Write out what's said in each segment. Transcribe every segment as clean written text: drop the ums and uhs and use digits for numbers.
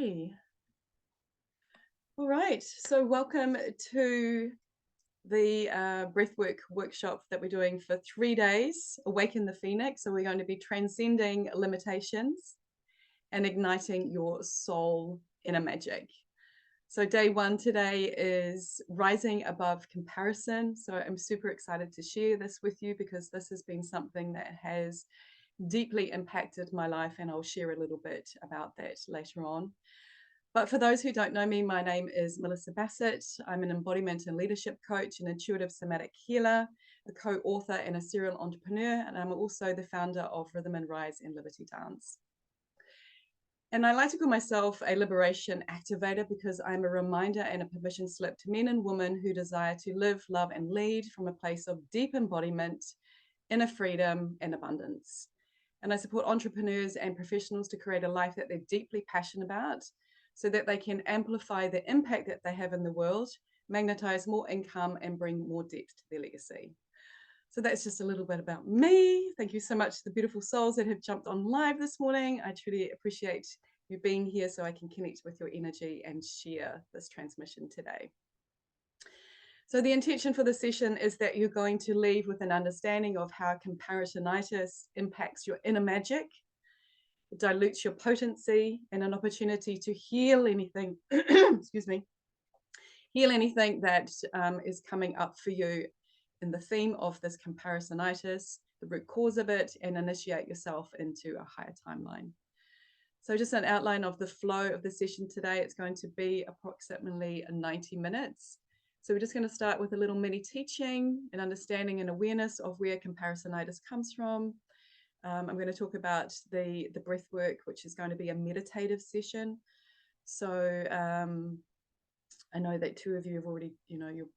Okay. All right. So welcome to the breathwork workshop that we're doing for 3 days, Awaken the Phoenix. So we're going to be transcending limitations and igniting your soul inner magic. So day one today is rising above comparison. So I'm super excited to share this with you because this has been something that has deeply impacted my life, and I'll share a little bit about that later on. But for those who don't know me, my name is Melissa Bassett. I'm an embodiment and leadership coach, an intuitive somatic healer, a co-author and a serial entrepreneur, and I'm also the founder of Rhythm and Rise and Liberty Dance. And I like to call myself a liberation activator because I'm a reminder and a permission slip to men and women who desire to live, love, and lead from a place of deep embodiment, inner freedom, and abundance. And I support entrepreneurs and professionals to create a life that they're deeply passionate about, so that they can amplify the impact that they have in the world, magnetize more income, and bring more depth to their legacy. So that's just a little bit about me. Thank you so much to the beautiful souls that have jumped on live this morning. I truly appreciate you being here so I can connect with your energy and share this transmission today. So the intention for the session is that you're going to leave with an understanding of how comparisonitis impacts your inner magic. It dilutes your potency, and an opportunity to heal anything, excuse me, heal anything that is coming up for you in the theme of this comparisonitis, the root cause of it, and initiate yourself into a higher timeline. So just an outline of the flow of the session today. It's going to be approximately 90 minutes. So we're just going to start with a little mini teaching and understanding and awareness of where comparisonitis comes from. I'm going to talk about the breath work, which is going to be a meditative session. So I know that two of you have already, your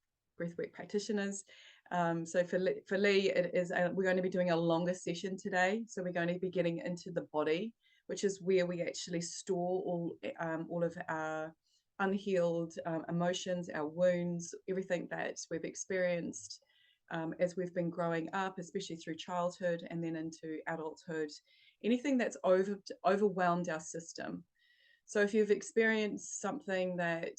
breathwork practitioners. So for Lee, it is we're going to be doing a longer session today. So we're going to be getting into the body, which is where we actually store all of our unhealed emotions, our wounds, everything that we've experienced as we've been growing up, especially through childhood and then into adulthood, anything that's overwhelmed our system. So if you've experienced something that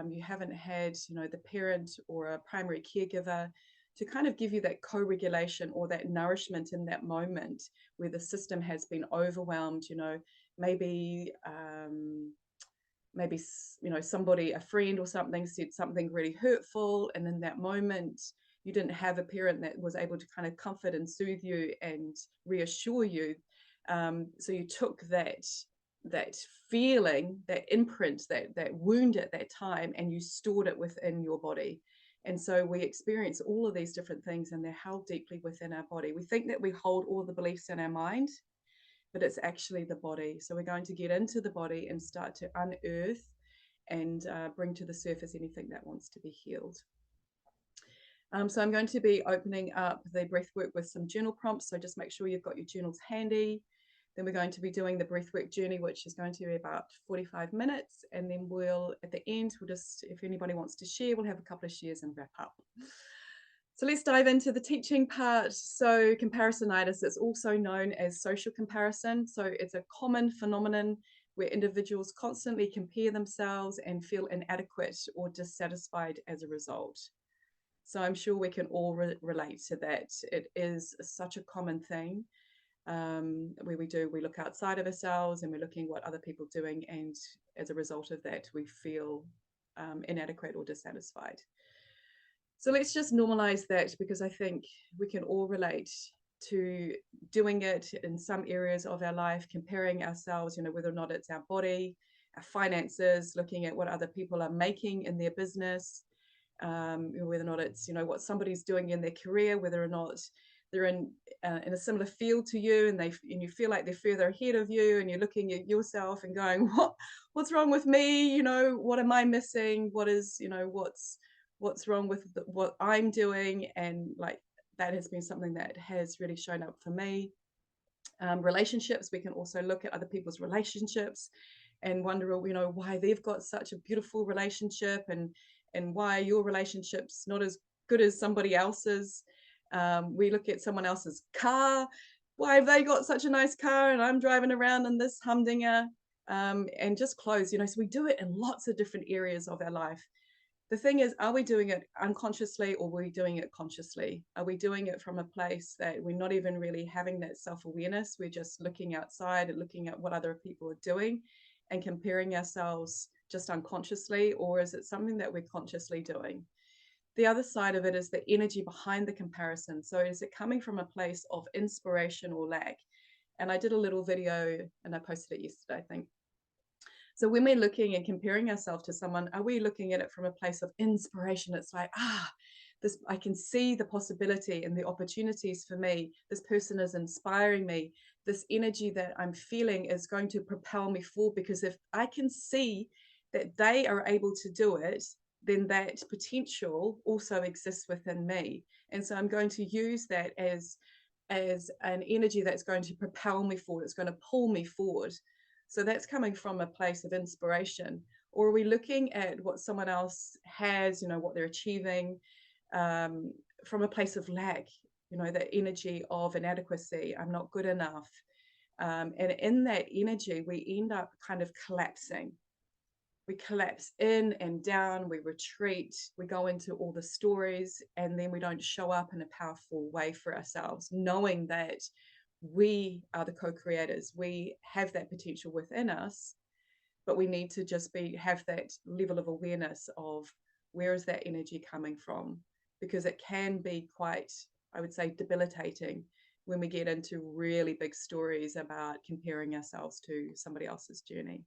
you haven't had, the parent or a primary caregiver to kind of give you that co-regulation or that nourishment in that moment where the system has been overwhelmed, maybe somebody, a friend or something, said something really hurtful, and in that moment you didn't have a parent that was able to kind of comfort and soothe you and reassure you. So you took that feeling, that imprint, that wound at that time, and you stored it within your body. And so we experience all of these different things, and they're held deeply within our body. We think that we hold all the beliefs in our mind, but it's actually the body. So we're going to get into the body and start to unearth and bring to the surface anything that wants to be healed. So I'm going to be opening up the breathwork with some journal prompts. So just make sure you've got your journals handy. Then we're going to be doing the breathwork journey, which is going to be about 45 minutes. And then at the end, if anybody wants to share, we'll have a couple of shares and wrap up. So let's dive into the teaching part. So comparisonitis is also known as social comparison. So it's a common phenomenon where individuals constantly compare themselves and feel inadequate or dissatisfied as a result. So I'm sure we can all relate to that. It is such a common thing where we look outside of ourselves and we're looking what other people are doing, and as a result of that we feel inadequate or dissatisfied. So let's just normalize that, because I think we can all relate to doing it in some areas of our life, comparing ourselves, whether or not it's our body, our finances, looking at what other people are making in their business, whether or not it's what somebody's doing in their career, whether or not they're in a similar field to you, and you feel like they're further ahead of you, and you're looking at yourself and going, what's wrong with me? What am I missing? What's wrong with what I'm doing? And like that has been something that has really shown up for me. Relationships, we can also look at other people's relationships and wonder, why they've got such a beautiful relationship, and why your relationship's not as good as somebody else's. We look at someone else's car. Why have they got such a nice car and I'm driving around in this humdinger? and just close, so we do it in lots of different areas of our life. The thing is, are we doing it unconsciously, or are we doing it consciously? Are we doing it from a place that we're not even really having that self-awareness? We're just looking outside and looking at what other people are doing and comparing ourselves just unconsciously, or is it something that we're consciously doing? The other side of it is the energy behind the comparison. So is it coming from a place of inspiration or lack? And I did a little video and I posted it yesterday, I think. So when we're looking and comparing ourselves to someone, are we looking at it from a place of inspiration? It's like, this, I can see the possibility and the opportunities for me. This person is inspiring me. This energy that I'm feeling is going to propel me forward, because if I can see that they are able to do it, then that potential also exists within me. And so I'm going to use that as an energy that's going to propel me forward. It's going to pull me forward. So that's coming from a place of inspiration. Or are we looking at what someone else has, what they're achieving, from a place of lack, that energy of inadequacy, I'm not good enough. And in that energy, we end up kind of collapsing. We collapse in and down, we retreat, we go into all the stories, and then we don't show up in a powerful way for ourselves, knowing that we are the co-creators. We have that potential within us, but we need to just have that level of awareness of where is that energy coming from, because it can be quite, I would say, debilitating when we get into really big stories about comparing ourselves to somebody else's journey.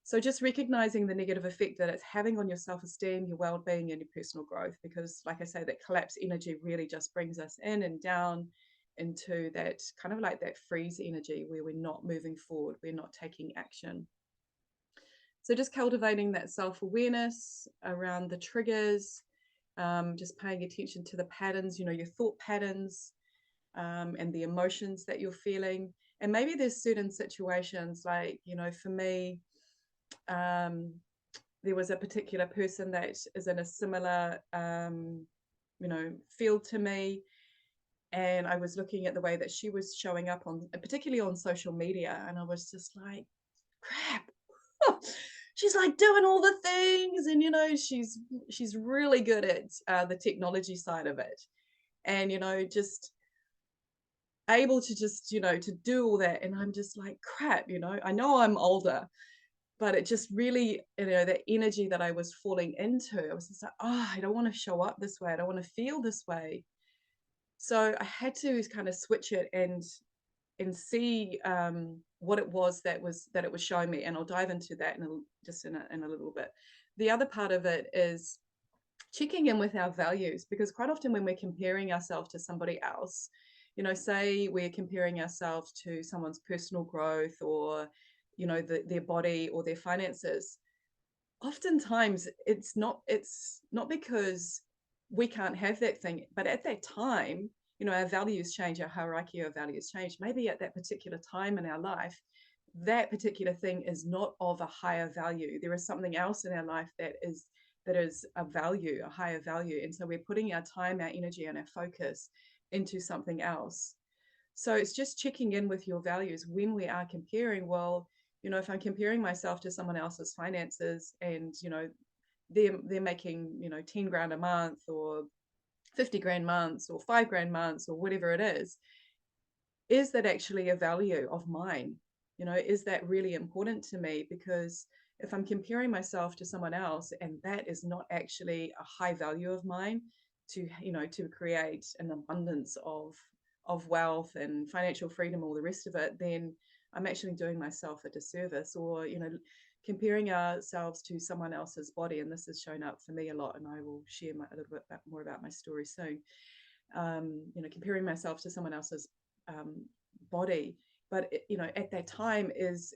So just recognizing the negative effect that it's having on your self-esteem, your well-being, and your personal growth, because like I say, that collapse energy really just brings us in and down into that kind of like that freeze energy where we're not moving forward, we're not taking action. So just cultivating that self-awareness around the triggers, just paying attention to the patterns, your thought patterns, and the emotions that you're feeling. And maybe there's certain situations like, for me, there was a particular person that is in a similar, field to me. And I was looking at the way that she was showing up particularly on social media. And I was just like, crap. She's like doing all the things, and she's really good at the technology side of it, and just able to just to do all that. And I'm just like, crap. I know I'm older, but it just really, the energy that I was falling into, I was just like, I don't want to show up this way, I don't want to feel this way. So I had to kind of switch it and see what it was that it was showing me, and I'll dive into that in a little bit. The other part of it is checking in with our values, because quite often when we're comparing ourselves to somebody else, say we're comparing ourselves to someone's personal growth, or their body or their finances, oftentimes it's not because we can't have that thing, but at that time, our values change, our hierarchy of values change. Maybe at that particular time in our life, that particular thing is not of a higher value. There is something else in our life that is a value, a higher value. And so we're putting our time, our energy, and our focus into something else. So it's just checking in with your values when we are comparing. Well, if I'm comparing myself to someone else's finances, and they're making 10 grand a month, or 50 grand months, or 5 grand months, or whatever it is that actually a value of mine? Is that really important to me? Because if I'm comparing myself to someone else, and that is not actually a high value of mine, to create an abundance of wealth and financial freedom, all the rest of it, then I'm actually doing myself a disservice. Or comparing ourselves to someone else's body, and this has shown up for me a lot, and I will share a little bit more about my story soon. Comparing myself to someone else's body, but at that time, is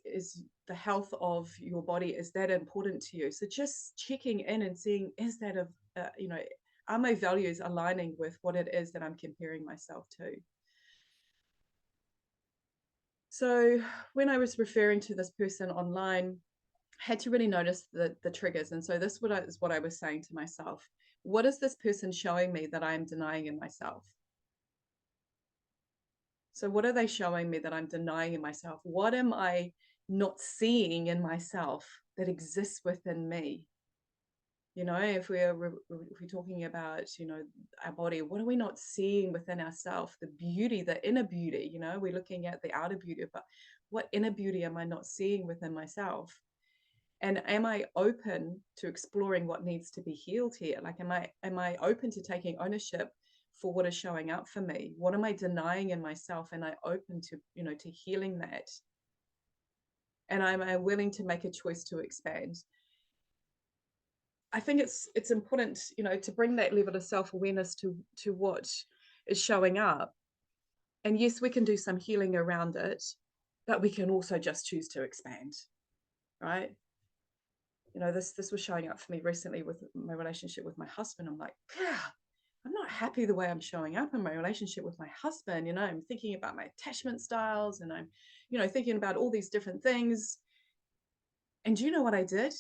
the health of your body, is that important to you? So just checking in and seeing, is that are my values aligning with what it is that I'm comparing myself to? So when I was referring to this person online, I had to really notice the triggers. And so this is what I was saying to myself. What is this person showing me that I'm denying in myself? So what are they showing me that I'm denying in myself? What am I not seeing in myself that exists within me? You know, if we're talking about, you know, our body, what are we not seeing within ourselves? The beauty, the inner beauty, you know, we're looking at the outer beauty, but what inner beauty am I not seeing within myself? And am I open to exploring what needs to be healed here? Like, am I open to taking ownership for what is showing up for me? What am I denying in myself? And I open to, you know, to healing that? And am I willing to make a choice to expand? I think it's important, you know, to bring that level of self-awareness to what is showing up. And yes, we can do some healing around it, but we can also just choose to expand, right? You know, this was showing up for me recently with my relationship with my husband. I'm like, yeah, I'm not happy the way I'm showing up in my relationship with my husband. You know, I'm thinking about my attachment styles, and I'm, you know, thinking about all these different things. And do you know what I did?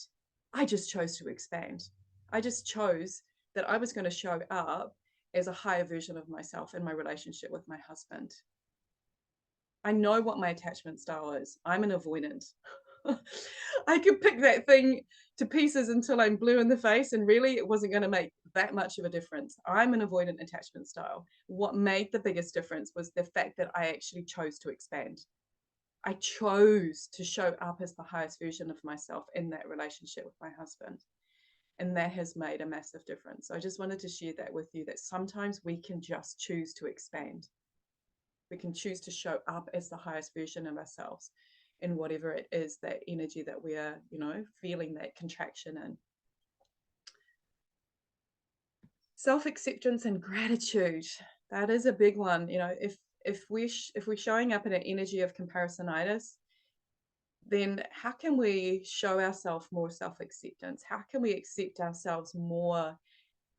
I just chose to expand. I just chose that I was going to show up as a higher version of myself in my relationship with my husband. I know what my attachment style is. I'm an avoidant. I could pick that thing to pieces until I'm blue in the face, and really it wasn't going to make that much of a difference. I'm an avoidant attachment style. What made the biggest difference was the fact that I actually chose to expand. I chose to show up as the highest version of myself in that relationship with my husband. And that has made a massive difference. So I just wanted to share that with you, that sometimes we can just choose to expand. We can choose to show up as the highest version of ourselves in whatever it is, that energy that we are, you know, feeling that contraction in. Self-acceptance and gratitude. That is a big one. You know, if we're showing up in an energy of comparisonitis, then how can we show ourselves more self-acceptance? How can we accept ourselves more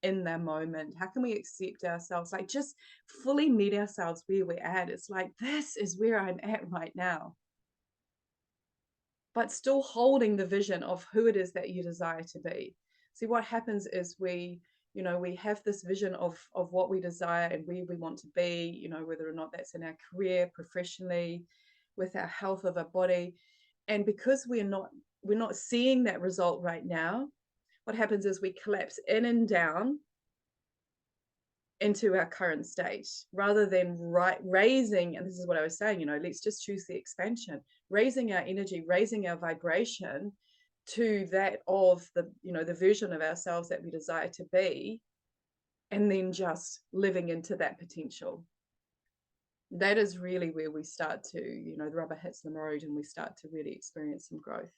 in the moment? How can we accept ourselves, like just fully meet ourselves where we're at? It's like, this is where I'm at right now, but still holding the vision of who it is that you desire to be. See, what happens is we, you know, we have this vision of what we desire and where we want to be, you know, whether or not that's in our career, professionally, with our health of our body. And because we're not seeing that result right now, what happens is we collapse in and down into our current state, rather than raising, and this is what I was saying, you know, let's just choose the expansion, raising our energy, raising our vibration to that of the, you know, the version of ourselves that we desire to be, and then just living into that potential. That is really where we start to, you know, the rubber hits the road and we start to really experience some growth.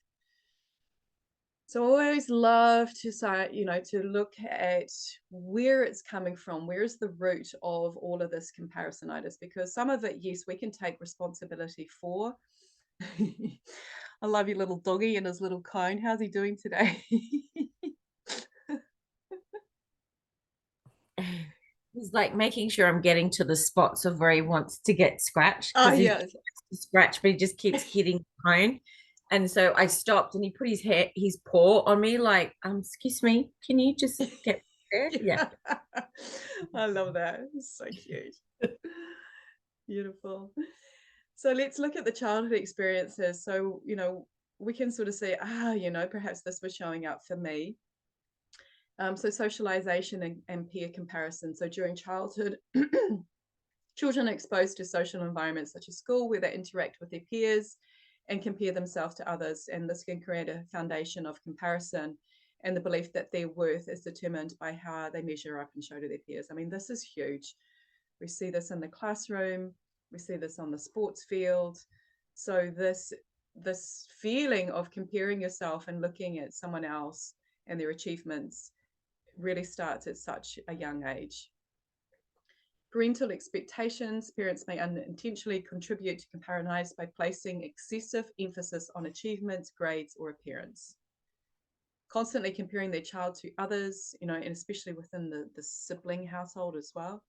So I always love to say, you know, to look at where it's coming from, where is the root of all of this comparisonitis, because some of it, yes, we can take responsibility for. I love your little doggy and his little cone. How's he doing today? He's like making sure I'm getting to the spots of where he wants to get scratched, Oh, because he yes. wants to scratch, but he just keeps hitting the cone. And so I stopped and he put his paw on me, like, excuse me, can you just get there? Yeah. Yeah. I love that. It's so cute. Beautiful. So let's look at the childhood experiences. So, you know, we can sort of say, you know, perhaps this was showing up for me. So socialization and peer comparison. So during childhood, children are exposed to social environments such as school, where they interact with their peers and compare themselves to others. And this can create a foundation of comparison and the belief that their worth is determined by how they measure up and show to their peers. I mean, this is huge. We see this in the classroom, we see this on the sports field. So this feeling of comparing yourself and looking at someone else and their achievements really starts at such a young age. Parental expectations. Parents may unintentionally contribute to comparisonitis by placing excessive emphasis on achievements, grades, or appearance. Constantly comparing their child to others, you know, and especially within the sibling household as well,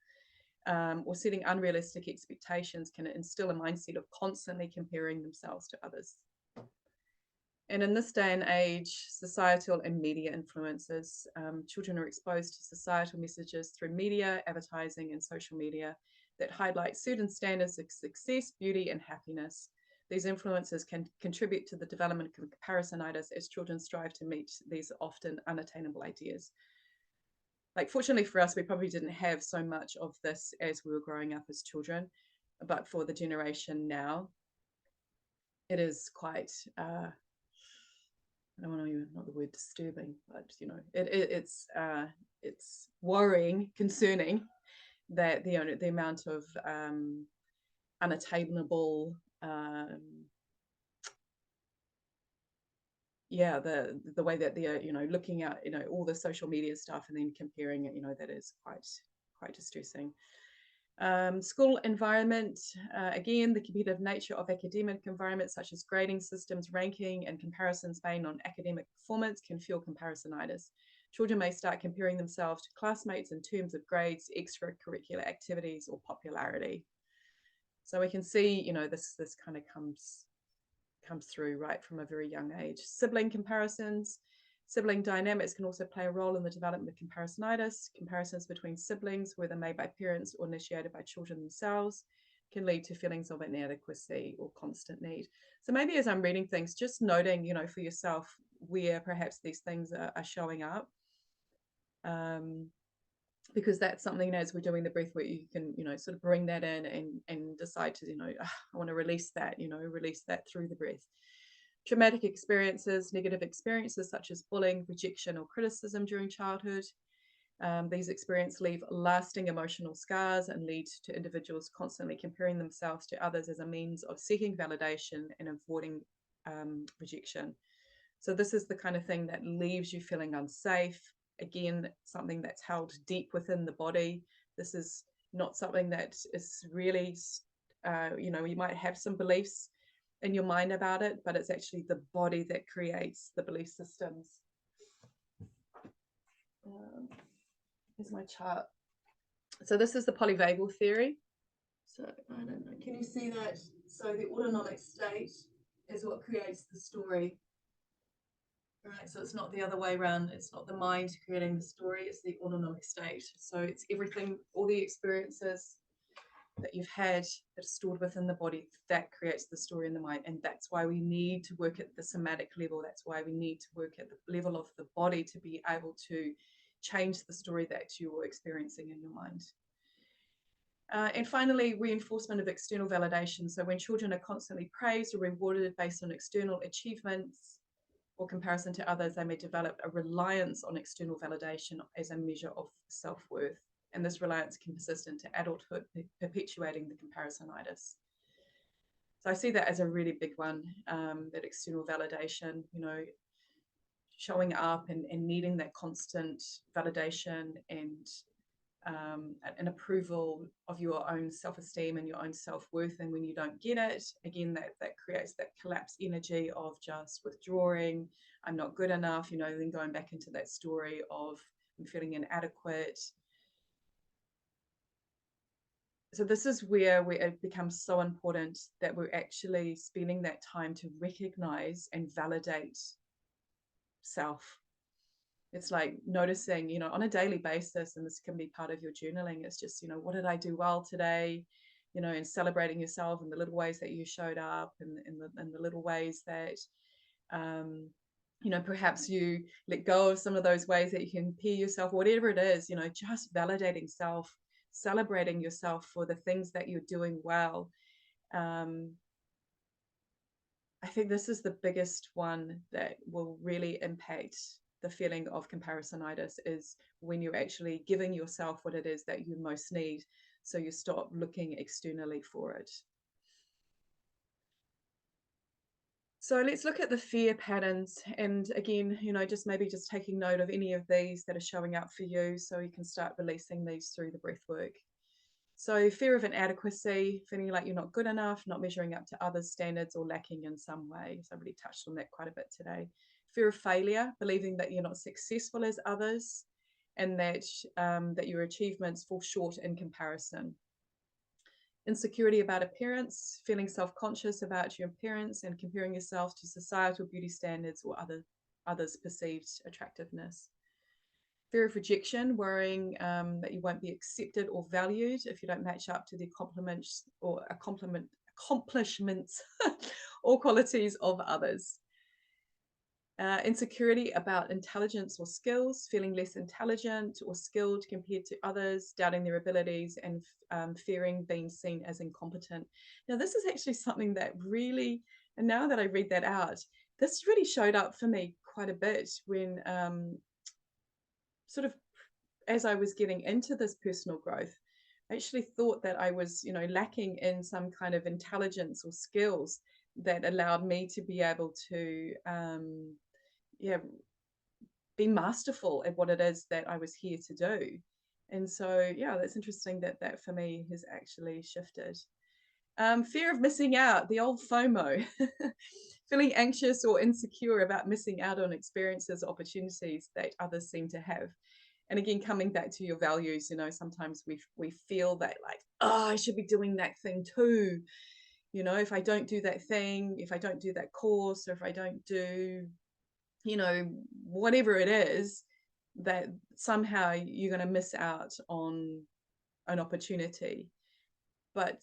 or setting unrealistic expectations can instill a mindset of constantly comparing themselves to others. And in this day and age, societal and media influences, children are exposed to societal messages through media, advertising, and social media that highlight certain standards of success, beauty, and happiness. These influences can contribute to the development of comparisonitis as children strive to meet these often unattainable ideas. Like, fortunately for us, we probably didn't have so much of this as we were growing up as children, but for the generation now, it is quite, I don't want to even, not the word disturbing, but it's worrying, concerning that the amount of unattainable, the way that they're looking at all the social media stuff and then comparing it, that is quite distressing. School environment, again, the competitive nature of academic environments such as grading systems, ranking, and comparisons based on academic performance can fuel comparisonitis. Children may start comparing themselves to classmates in terms of grades, extracurricular activities, or popularity. So we can see, this kind of comes through right from a very young age. Sibling comparisons. Sibling dynamics can also play a role in the development of comparisonitis. Comparisons between siblings, whether made by parents or initiated by children themselves, can lead to feelings of inadequacy or constant need. So maybe as I'm reading things, just noting, for yourself where perhaps these things are showing up. Because that's something, as we're doing the breath work, you can, sort of bring that in and decide to, I want to release that through the breath. Traumatic experiences, negative experiences such as bullying, rejection, or criticism during childhood. These experiences leave lasting emotional scars and lead to individuals constantly comparing themselves to others as a means of seeking validation and avoiding rejection. So this is the kind of thing that leaves you feeling unsafe. Again, something that's held deep within the body. This is not something that is really, you might have some beliefs in your mind about it, but it's actually the body that creates the belief systems. Here's my chart. So this is the polyvagal theory. So I don't know, can you see that? So the autonomic state is what creates the story. Right, so it's not the other way around. It's not the mind creating the story, it's the autonomic state. So it's everything, all the experiences that you've had that are stored within the body, that creates the story in the mind. And that's why we need to work at the somatic level. That's why we need to work at the level of the body to be able to change the story that you're experiencing in your mind. And finally, reinforcement of external validation. So when children are constantly praised or rewarded based on external achievements or comparison to others, they may develop a reliance on external validation as a measure of self-worth. And this reliance can persist into adulthood, perpetuating the comparisonitis. So I see that as a really big one, that external validation, showing up and needing that constant validation and an approval of your own self-esteem and your own self-worth. And when you don't get it, again, that creates that collapse energy of just withdrawing, I'm not good enough, then going back into that story of I'm feeling inadequate. So this is where it becomes so important that we're actually spending that time to recognize and validate self. It's like noticing, on a daily basis, and this can be part of your journaling. It's just, what did I do well today? And celebrating yourself in the little ways that you showed up, and in the little ways that, perhaps you let go of some of those ways that you can compare yourself, whatever it is, just validating self, celebrating yourself for the things that you're doing well. I think this is the biggest one that will really impact the feeling of comparisonitis, is when you're actually giving yourself what it is that you most need, so you stop looking externally for it. So let's look at the fear patterns, and again, just maybe just taking note of any of these that are showing up for you, so you can start releasing these through the breath work. So fear of inadequacy, feeling like you're not good enough, not measuring up to others' standards, or lacking in some way. So I really touched on that quite a bit today. Fear of failure, believing that you're not successful as others, and that your achievements fall short in comparison. Insecurity about appearance, feeling self-conscious about your appearance and comparing yourself to societal beauty standards or others' perceived attractiveness. Fear of rejection, worrying that you won't be accepted or valued if you don't match up to the compliments or accomplishments or qualities of others. Insecurity about intelligence or skills, feeling less intelligent or skilled compared to others, doubting their abilities, and fearing being seen as incompetent. Now, this is actually something that really, and now that I read that out, this really showed up for me quite a bit when sort of as I was getting into this personal growth. I actually thought that I was, lacking in some kind of intelligence or skills that allowed me to be able to yeah, be masterful at what it is that I was here to do. And so, yeah, that's interesting that that for me has actually shifted. Fear of missing out, the old FOMO, feeling anxious or insecure about missing out on experiences, opportunities that others seem to have. And again, coming back to your values, sometimes we feel that like, oh, I should be doing that thing too. If I don't do that thing, if I don't do that course, or if I don't do whatever it is, that somehow you're going to miss out on an opportunity. But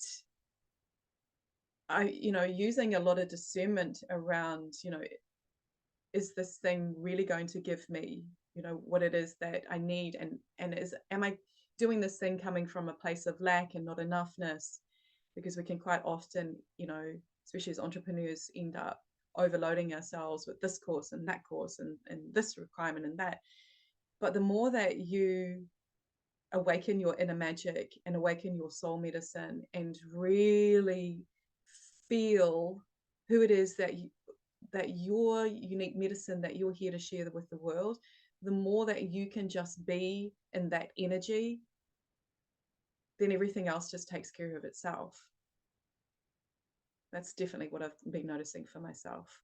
using a lot of discernment around, is this thing really going to give me, what it is that I need? And am I doing this thing coming from a place of lack and not enoughness? Because we can quite often, especially as entrepreneurs, end up overloading ourselves with this course and that course and this requirement and that. But the more that you awaken your inner magic and awaken your soul medicine and really feel who it is that your unique medicine that you're here to share with the world, the more that you can just be in that energy, then everything else just takes care of itself. That's definitely what I've been noticing for myself.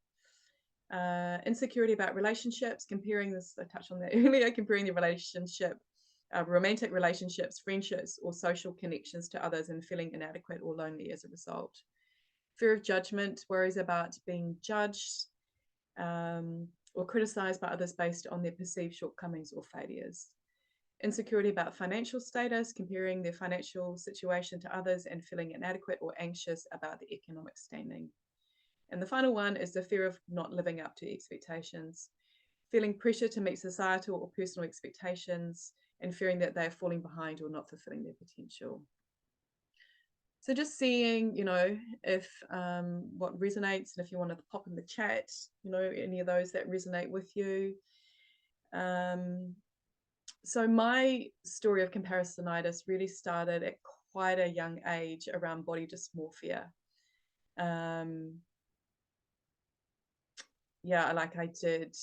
Insecurity about relationships, comparing this, I touched on that earlier, comparing the relationship, romantic relationships, friendships, or social connections to others and feeling inadequate or lonely as a result. Fear of judgment, worries about being judged or criticized by others based on their perceived shortcomings or failures. Insecurity about financial status, comparing their financial situation to others and feeling inadequate or anxious about the economic standing. And the final one is the fear of not living up to expectations, feeling pressure to meet societal or personal expectations and fearing that they're falling behind or not fulfilling their potential. So just seeing, if what resonates, and if you want to pop in the chat, any of those that resonate with you. So my story of comparisonitis really started at quite a young age around body dysmorphia. Like I did,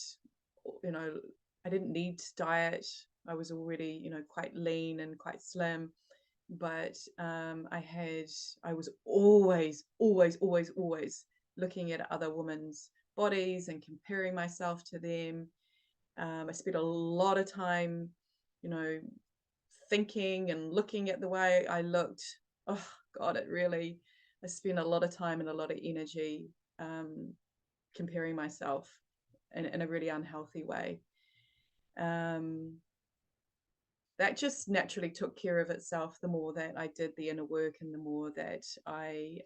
I didn't need to diet. I was already, quite lean and quite slim, but I was always looking at other women's bodies and comparing myself to them. I spent a lot of time, thinking and looking at the way I looked. Oh God, I spent a lot of time and a lot of energy comparing myself in a really unhealthy way. That just naturally took care of itself the more that I did the inner work and the more that I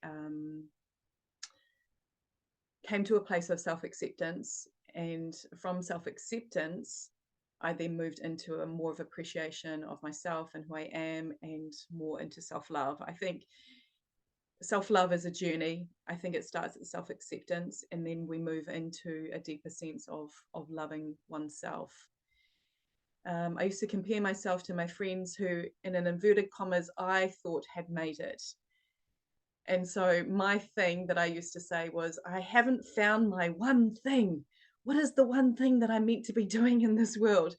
came to a place of self-acceptance. And from self-acceptance, I then moved into a more of appreciation of myself and who I am, and more into self-love. I think self-love is a journey. I think it starts at self-acceptance, and then we move into a deeper sense of loving oneself. I used to compare myself to my friends who, in an inverted commas, I thought had made it. And so my thing that I used to say was, I haven't found my one thing. What is the one thing that I'm meant to be doing in this world?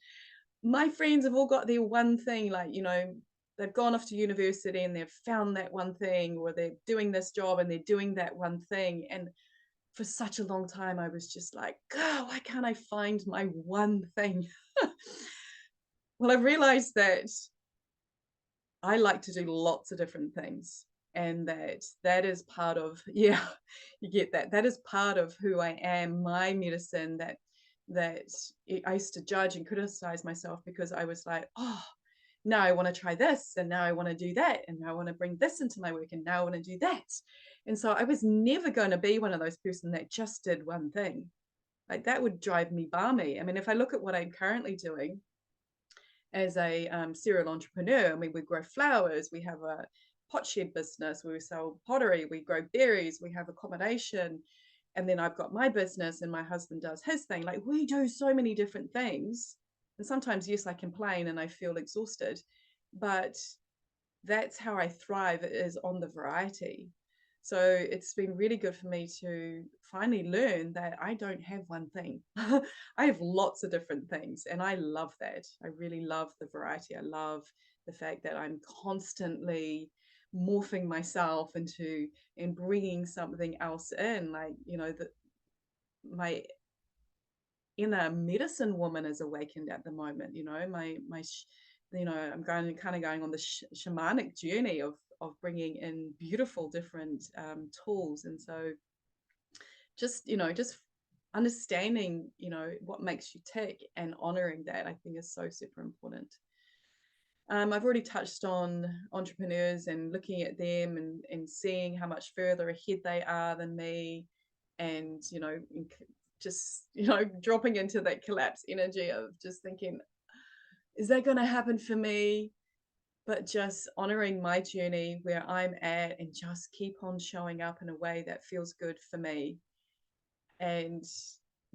My friends have all got their one thing, like, they've gone off to university and they've found that one thing, or they're doing this job and they're doing that one thing. And for such a long time, I was just like, God, why can't I find my one thing? Well, I've realized that I like to do lots of different things, and that is part of, yeah, you get that. That is part of who I am, my medicine, that I used to judge and criticize myself because I was like, oh, now I want to try this, and now I want to do that, and now I want to bring this into my work, and now I want to do that. And so I was never going to be one of those person that just did one thing. Like that would drive me balmy. I mean, if I look at what I'm currently doing as a serial entrepreneur, I mean, we grow flowers, we have a pot shed business, we sell pottery, we grow berries, we have accommodation, and then I've got my business and my husband does his thing. Like we do so many different things. And sometimes, yes, I complain and I feel exhausted, but that's how I thrive, is on the variety. So it's been really good for me to finally learn that I don't have one thing. I have lots of different things, and I love that. I really love the variety. I love the fact that I'm constantly morphing myself into and bringing something else in. Like, you know, that my inner medicine woman is awakened at the moment. You know, you know, I'm going on the shamanic journey of bringing in beautiful different tools. And so just, you know, just understanding, you know, what makes you tick and honoring that, I think, is so super important. I've already touched on entrepreneurs and looking at them and seeing how much further ahead they are than me, and, you know, just, you know, dropping into that collapse energy of just thinking, is that going to happen for me? But just honoring my journey where I'm at and just keep on showing up in a way that feels good for me. And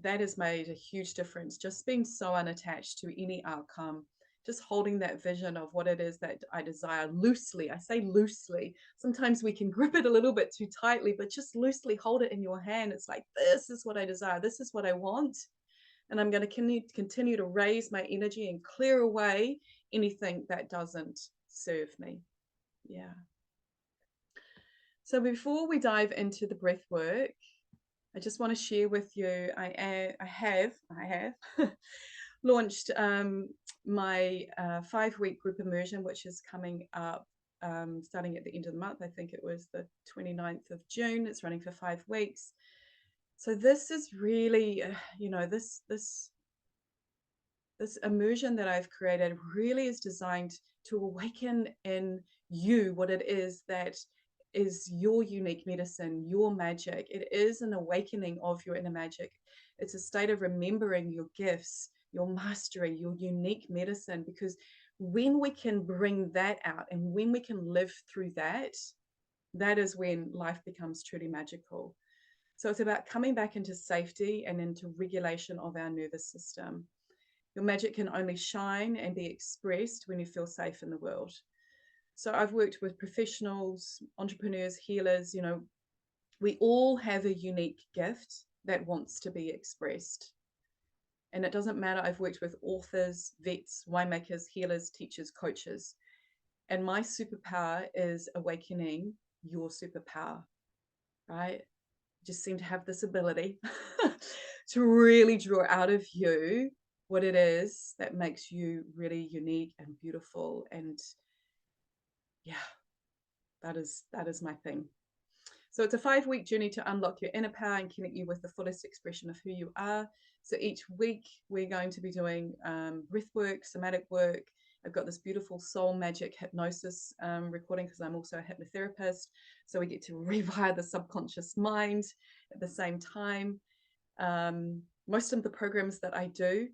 that has made a huge difference. Just being so unattached to any outcome, just holding that vision of what it is that I desire loosely. I say loosely. Sometimes we can grip it a little bit too tightly, but just loosely hold it in your hand. It's like, this is what I desire. This is what I want. And I'm going to continue to raise my energy and clear away anything that doesn't serve me. Yeah. So before we dive into the breath work, I just want to share with you, I have launched my 5-week group immersion, which is coming up starting at the end of the month. I think it was the 29th of June. It's running for 5 weeks. So this is really, you know, this immersion that I've created really is designed to awaken in you what it is that is your unique medicine, your magic. It is an awakening of your inner magic. It's a state of remembering your gifts, your mastery, your unique medicine, because when we can bring that out and when we can live through that, that is when life becomes truly magical. So it's about coming back into safety and into regulation of our nervous system. Your magic can only shine and be expressed when you feel safe in the world. So I've worked with professionals, entrepreneurs, healers. You know, we all have a unique gift that wants to be expressed. And it doesn't matter. I've worked with authors, vets, winemakers, healers, teachers, coaches. And my superpower is awakening your superpower, right? Just seem to have this ability to really draw out of you what it is that makes you really unique and beautiful. And yeah, that is my thing. So it's a 5-week journey to unlock your inner power and connect you with the fullest expression of who you are. So each week we're going to be doing breath work, somatic work. I've got this beautiful soul magic hypnosis recording because I'm also a hypnotherapist. So we get to rewire the subconscious mind at the same time. Most of the programs that I do,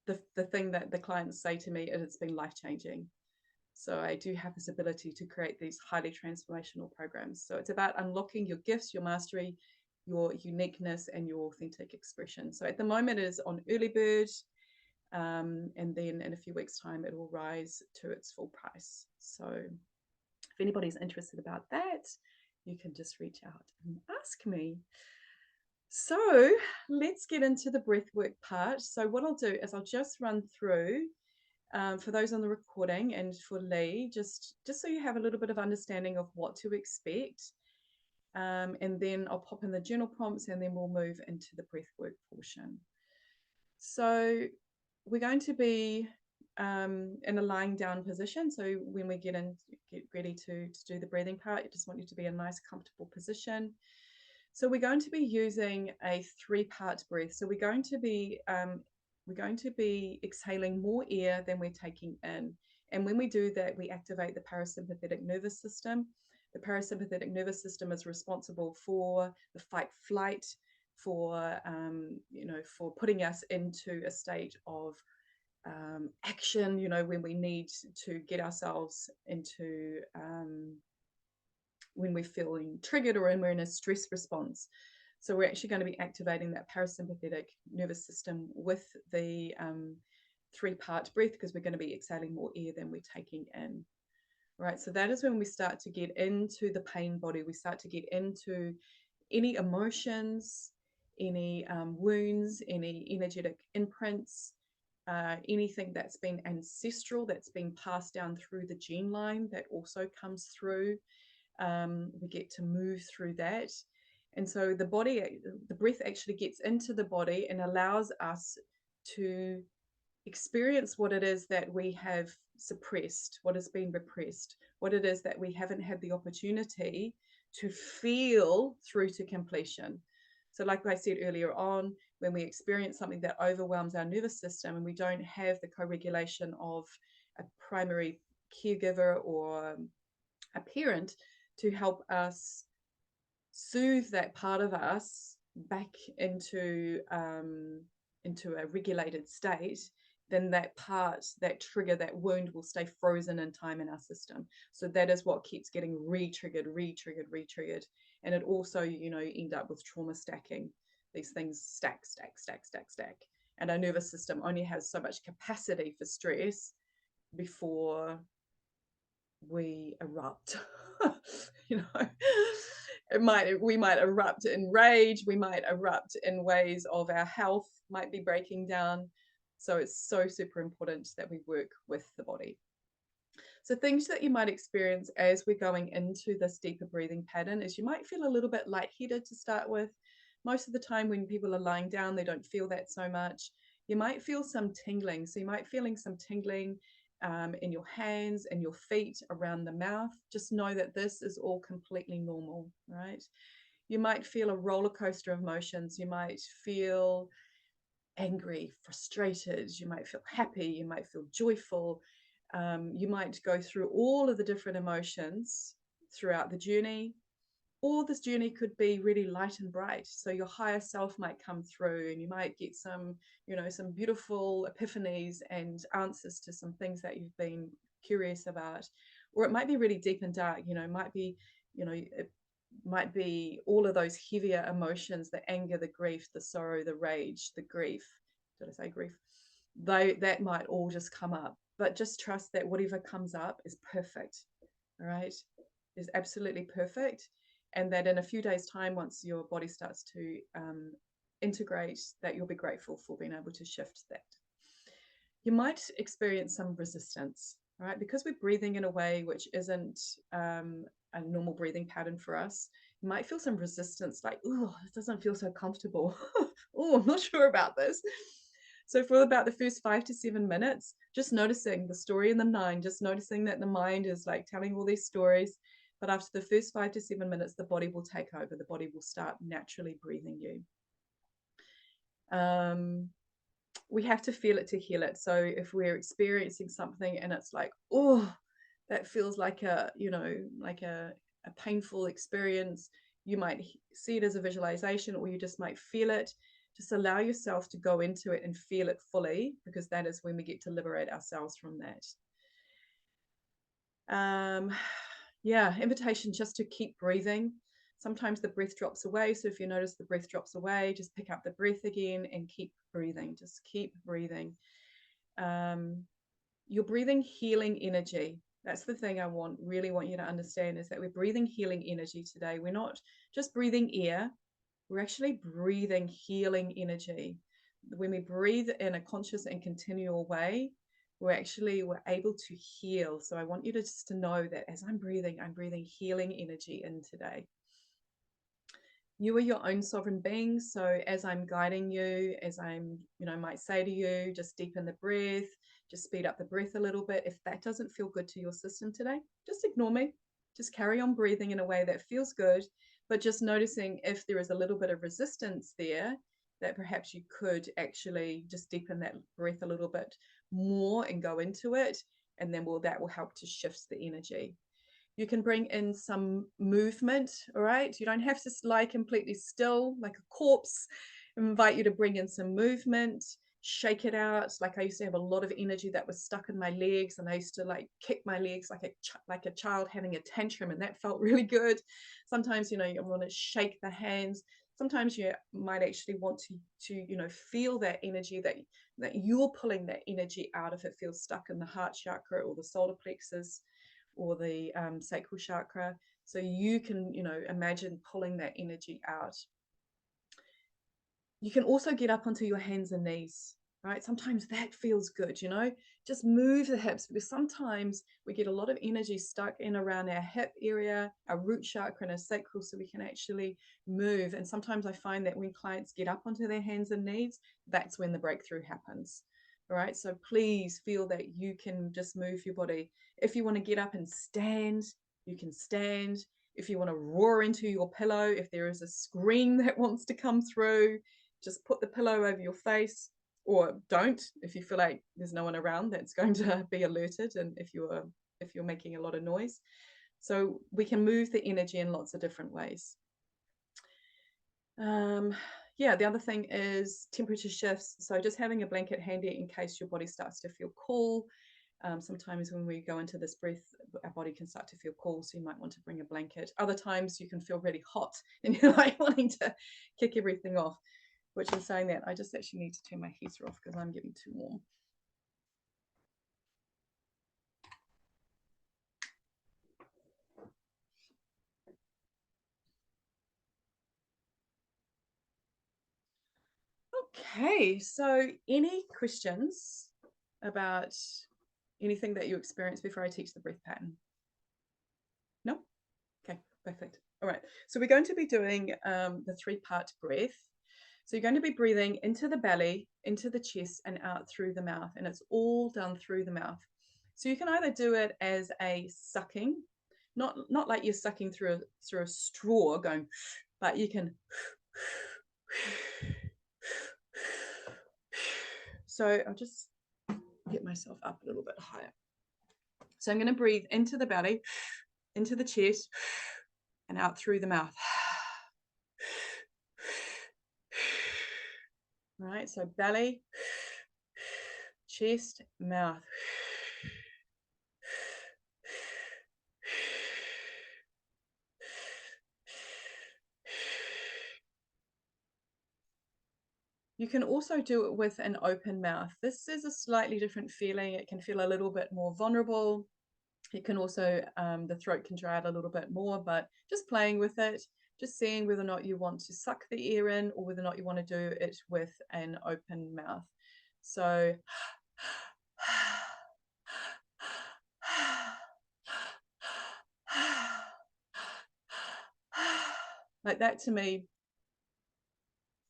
the thing that the clients say to me is it's been life-changing. So I do have this ability to create these highly transformational programs. So it's about unlocking your gifts, your mastery, your uniqueness, and your authentic expression. So at the moment it is on early bird, and then in a few weeks' time it will rise to its full price. So if anybody's interested about that, you can just reach out and ask me. So let's get into the breathwork part. So what I'll do is I'll just run through for those on the recording and for Lee, just so you have a little bit of understanding of what to expect. And then I'll pop in the journal prompts and then we'll move into the breathwork portion. So we're going to be in a lying down position. So when we get ready to do the breathing part, I just want you to be in a nice comfortable position. So we're going to be using a 3-part breath. So we're going to be exhaling more air than we're taking in. And when we do that, we activate the parasympathetic nervous system. The parasympathetic nervous system is responsible for the fight flight, for for putting us into a state of action, when we need to get ourselves into when we're feeling triggered or when we're in a stress response. So we're actually going to be activating that parasympathetic nervous system with the 3-part breath, because we're going to be exhaling more air than we're taking in. Right, so that is when we start to get into the pain body. We start to get into any emotions, any wounds, any energetic imprints, anything that's been ancestral, that's been passed down through the gene line, that also comes through. We get to move through that. And so the breath actually gets into the body and allows us to experience what it is that we have suppressed, what has been repressed, what it is that we haven't had the opportunity to feel through to completion. So like I said earlier on, when we experience something that overwhelms our nervous system and we don't have the co-regulation of a primary caregiver or a parent to help us soothe that part of us back into a regulated state, then that part, that trigger, that wound will stay frozen in time in our system. So that is what keeps getting re-triggered. And it also, end up with trauma stacking. These things stack. And our nervous system only has so much capacity for stress before we erupt. We might erupt in rage, we might erupt in ways of our health might be breaking down. So it's so super important that we work with the body. So things that you might experience as we're going into this deeper breathing pattern is you might feel a little bit lightheaded to start with. Most of the time when people are lying down, they don't feel that so much. You might feel some tingling. So you might feeling some tingling in your hands and your feet, around the mouth. Just know that this is all completely normal, right? You might feel a roller coaster of emotions. You might feel angry, frustrated. You might feel happy. You might feel joyful. You might go through all of the different emotions throughout the journey. Or this journey could be really light and bright. So your higher self might come through and you might get some beautiful epiphanies and answers to some things that you've been curious about. Or it might be really deep and dark, it might be all of those heavier emotions, the anger, the grief, the sorrow, the rage, the grief. Did I say grief? That might all just come up. But just trust that whatever comes up is perfect, all right? Is absolutely perfect. And that in a few days' time, once your body starts to integrate, that you'll be grateful for being able to shift that. You might experience some resistance, right? Because we're breathing in a way which isn't a normal breathing pattern for us. You might feel some resistance, like, oh, it doesn't feel so comfortable. Oh, I'm not sure about this. So for about the first 5 to 7 minutes, just noticing the story in the mind, just noticing that the mind is like telling all these stories. But after the first 5 to 7 minutes, the body will take over. The body will start naturally breathing you. We have to feel it to heal it. So if we're experiencing something and it's like, oh, that feels like a painful experience, you might see it as a visualization, or you just might feel it. Just allow yourself to go into it and feel it fully, because that is when we get to liberate ourselves from that. Invitation just to keep breathing. Sometimes the breath drops away. So if you notice the breath drops away, just pick up the breath again and keep breathing. Just keep breathing. You're breathing healing energy. That's the thing I really want you to understand, is that we're breathing healing energy today. We're not just breathing air. We're actually breathing healing energy. When we breathe in a conscious and continual way, we're able to heal. So I want you to know that as I'm breathing healing energy in today. You are your own sovereign being. So as I'm guiding you, as I'm, might say to you, just deepen the breath, just speed up the breath a little bit. If that doesn't feel good to your system today, just ignore me. Just carry on breathing in a way that feels good, but just noticing if there is a little bit of resistance there, that perhaps you could actually just deepen that breath a little bit more and go into it. and then that will help to shift the energy. You can bring in some movement, all right? You don't have to lie completely still like a corpse. I invite you to bring in some movement, shake it out. Like I used to have a lot of energy that was stuck in my legs, and I used to like kick my legs like a child having a tantrum, and that felt really good. Sometimes, you know, you want to shake the hands. Sometimes you might actually want to you know, feel that energy, that you're pulling that energy out if it feels stuck in the heart chakra or the solar plexus or the sacral chakra. So you can, you know, imagine pulling that energy out. You can also get up onto your hands and knees, right? Sometimes that feels good, you know, just move the hips, because sometimes we get a lot of energy stuck in around our hip area, our root chakra and our sacral, so we can actually move. And sometimes I find that when clients get up onto their hands and knees, that's when the breakthrough happens. All right, so please feel that you can just move your body. If you want to get up and stand, you can stand. If you want to roar into your pillow, if there is a scream that wants to come through, just put the pillow over your face, or don't if you feel like there's no one around that's going to be alerted, and if you're making a lot of noise. So we can move the energy in lots of different ways. Yeah, the other thing is temperature shifts. So just having a blanket handy in case your body starts to feel cool. Sometimes when we go into this breath, our body can start to feel cool, so you might want to bring a blanket. Other times you can feel really hot and you're like wanting to kick everything off. Which is saying that I just actually need to turn my heater off because I'm getting too warm. Okay, so any questions about anything that you experienced before I teach the breath pattern? No? Okay, perfect. All right, so we're going to be doing the 3-part breath. So you're going to be breathing into the belly, into the chest, and out through the mouth, and it's all done through the mouth. So you can either do it as a sucking, not like you're sucking through a straw going, but you can. So I'll just get myself up a little bit higher. So I'm going to breathe into the belly, into the chest, and out through the mouth. All right, so belly, chest, mouth. You can also do it with an open mouth. This is a slightly different feeling. It can feel a little bit more vulnerable. It can also, the throat can dry out a little bit more, but just playing with it, just seeing whether or not you want to suck the air in or whether or not you want to do it with an open mouth. So like that to me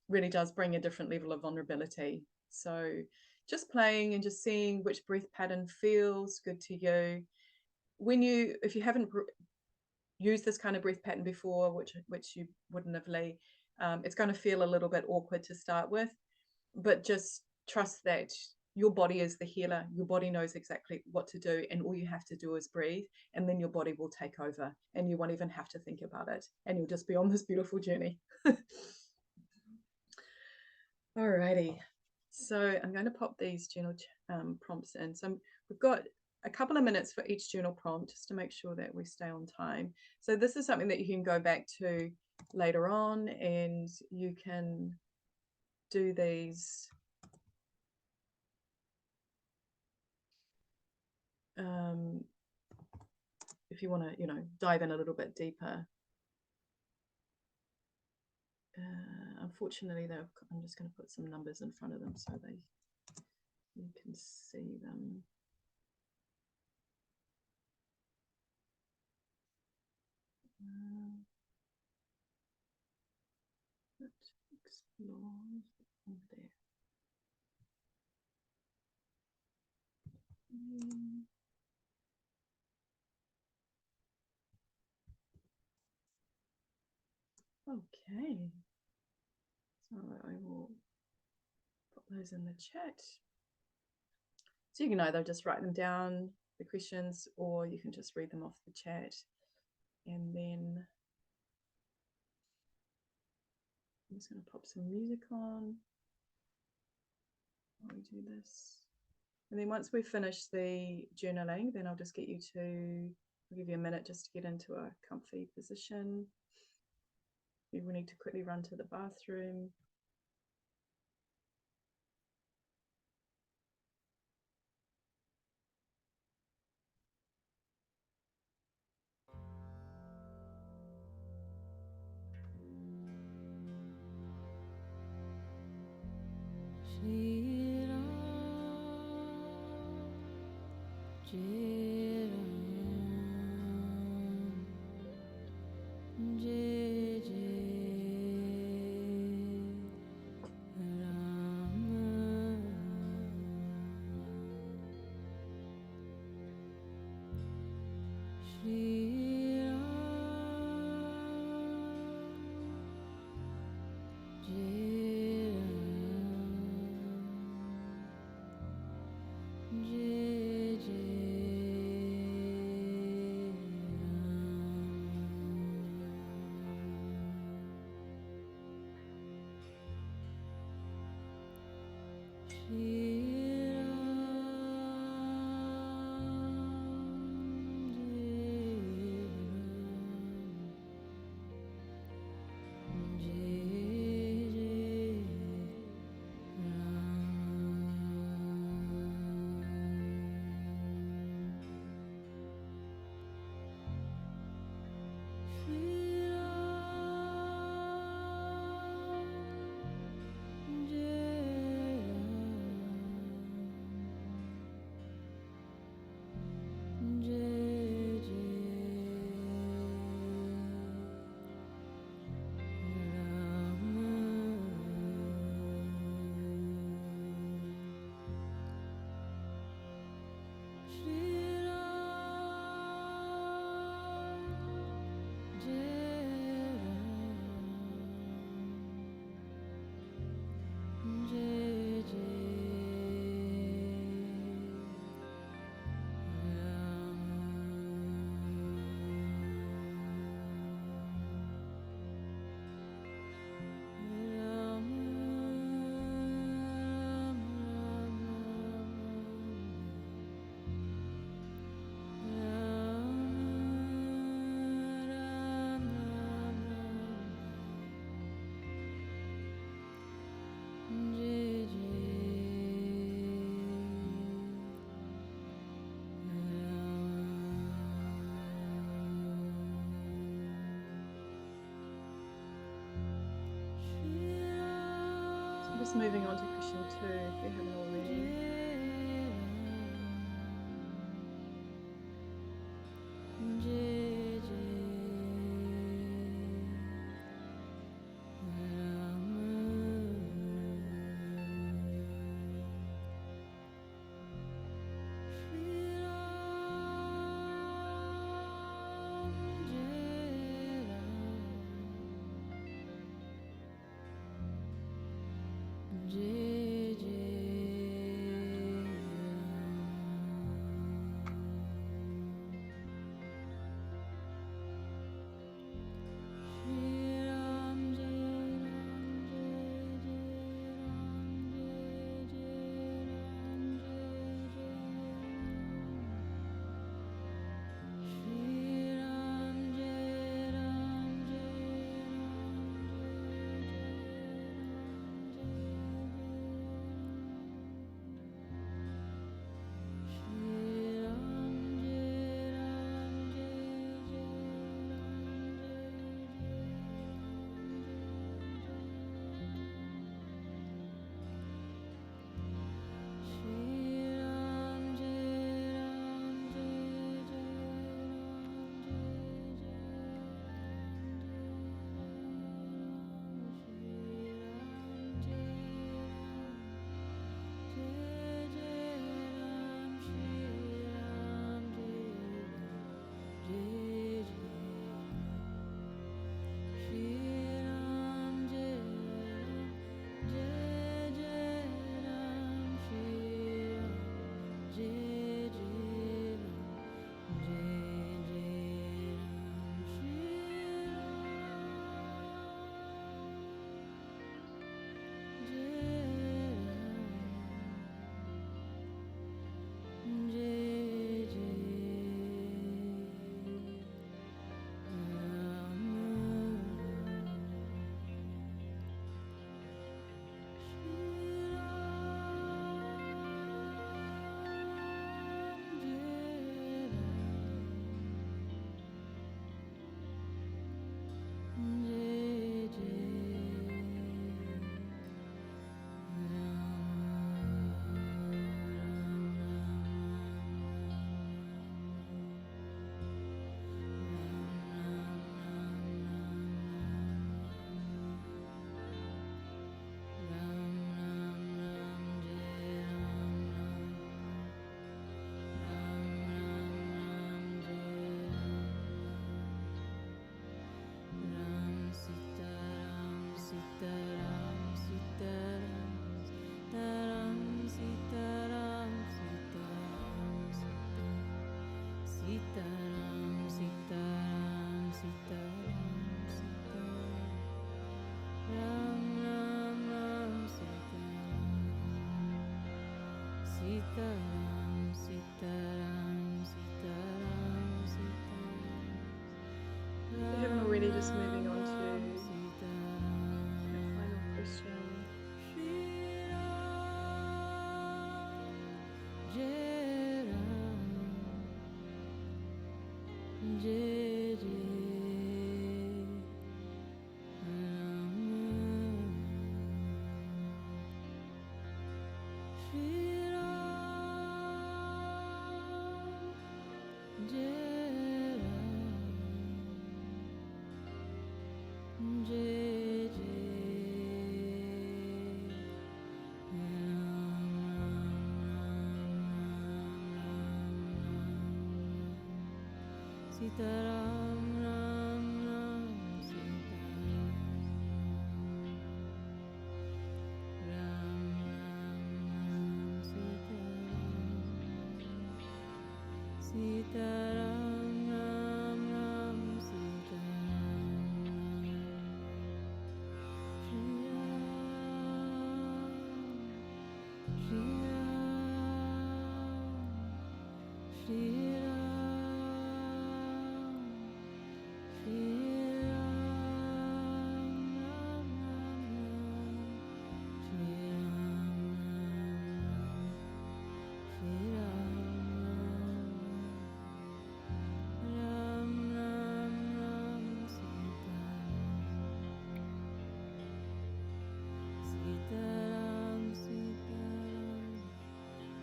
really does bring a different level of vulnerability. So just playing and just seeing which breath pattern feels good to you. If you haven't used this kind of breath pattern before, which you wouldn't have, Lee, it's going to feel a little bit awkward to start with, but just trust that your body is the healer. Your body knows exactly what to do, and all you have to do is breathe, and then your body will take over, and you won't even have to think about it, and you'll just be on this beautiful journey. Alrighty, so I'm going to pop these journal prompts in. So we've got a couple of minutes for each journal prompt just to make sure that we stay on time. So this is something that you can go back to later on, and you can do these if you want to, you know, dive in a little bit deeper. Unfortunately, I'm just going to put some numbers in front of them so you can see them. Let's explore there. Okay, so I will put those in the chat. So you can either just write them down the questions, or you can just read them off the chat. And then I'm just going to pop some music on while we do this. And then once we finish the journaling, then I'll just get you to, I'll give you a minute just to get into a comfy position. You will need to quickly run to the bathroom. Just moving on to question 2 if you haven't already. Sitaram, Sitaram, Sitaram, Sitaram. If you haven't already, just moving on to that final question. Sitaram, Ram, Ram, Sitaram, Ram, Ram, Sitaram, Sitaram, Ram, Ram, Sitaram, Shri Ram, Shri Ram.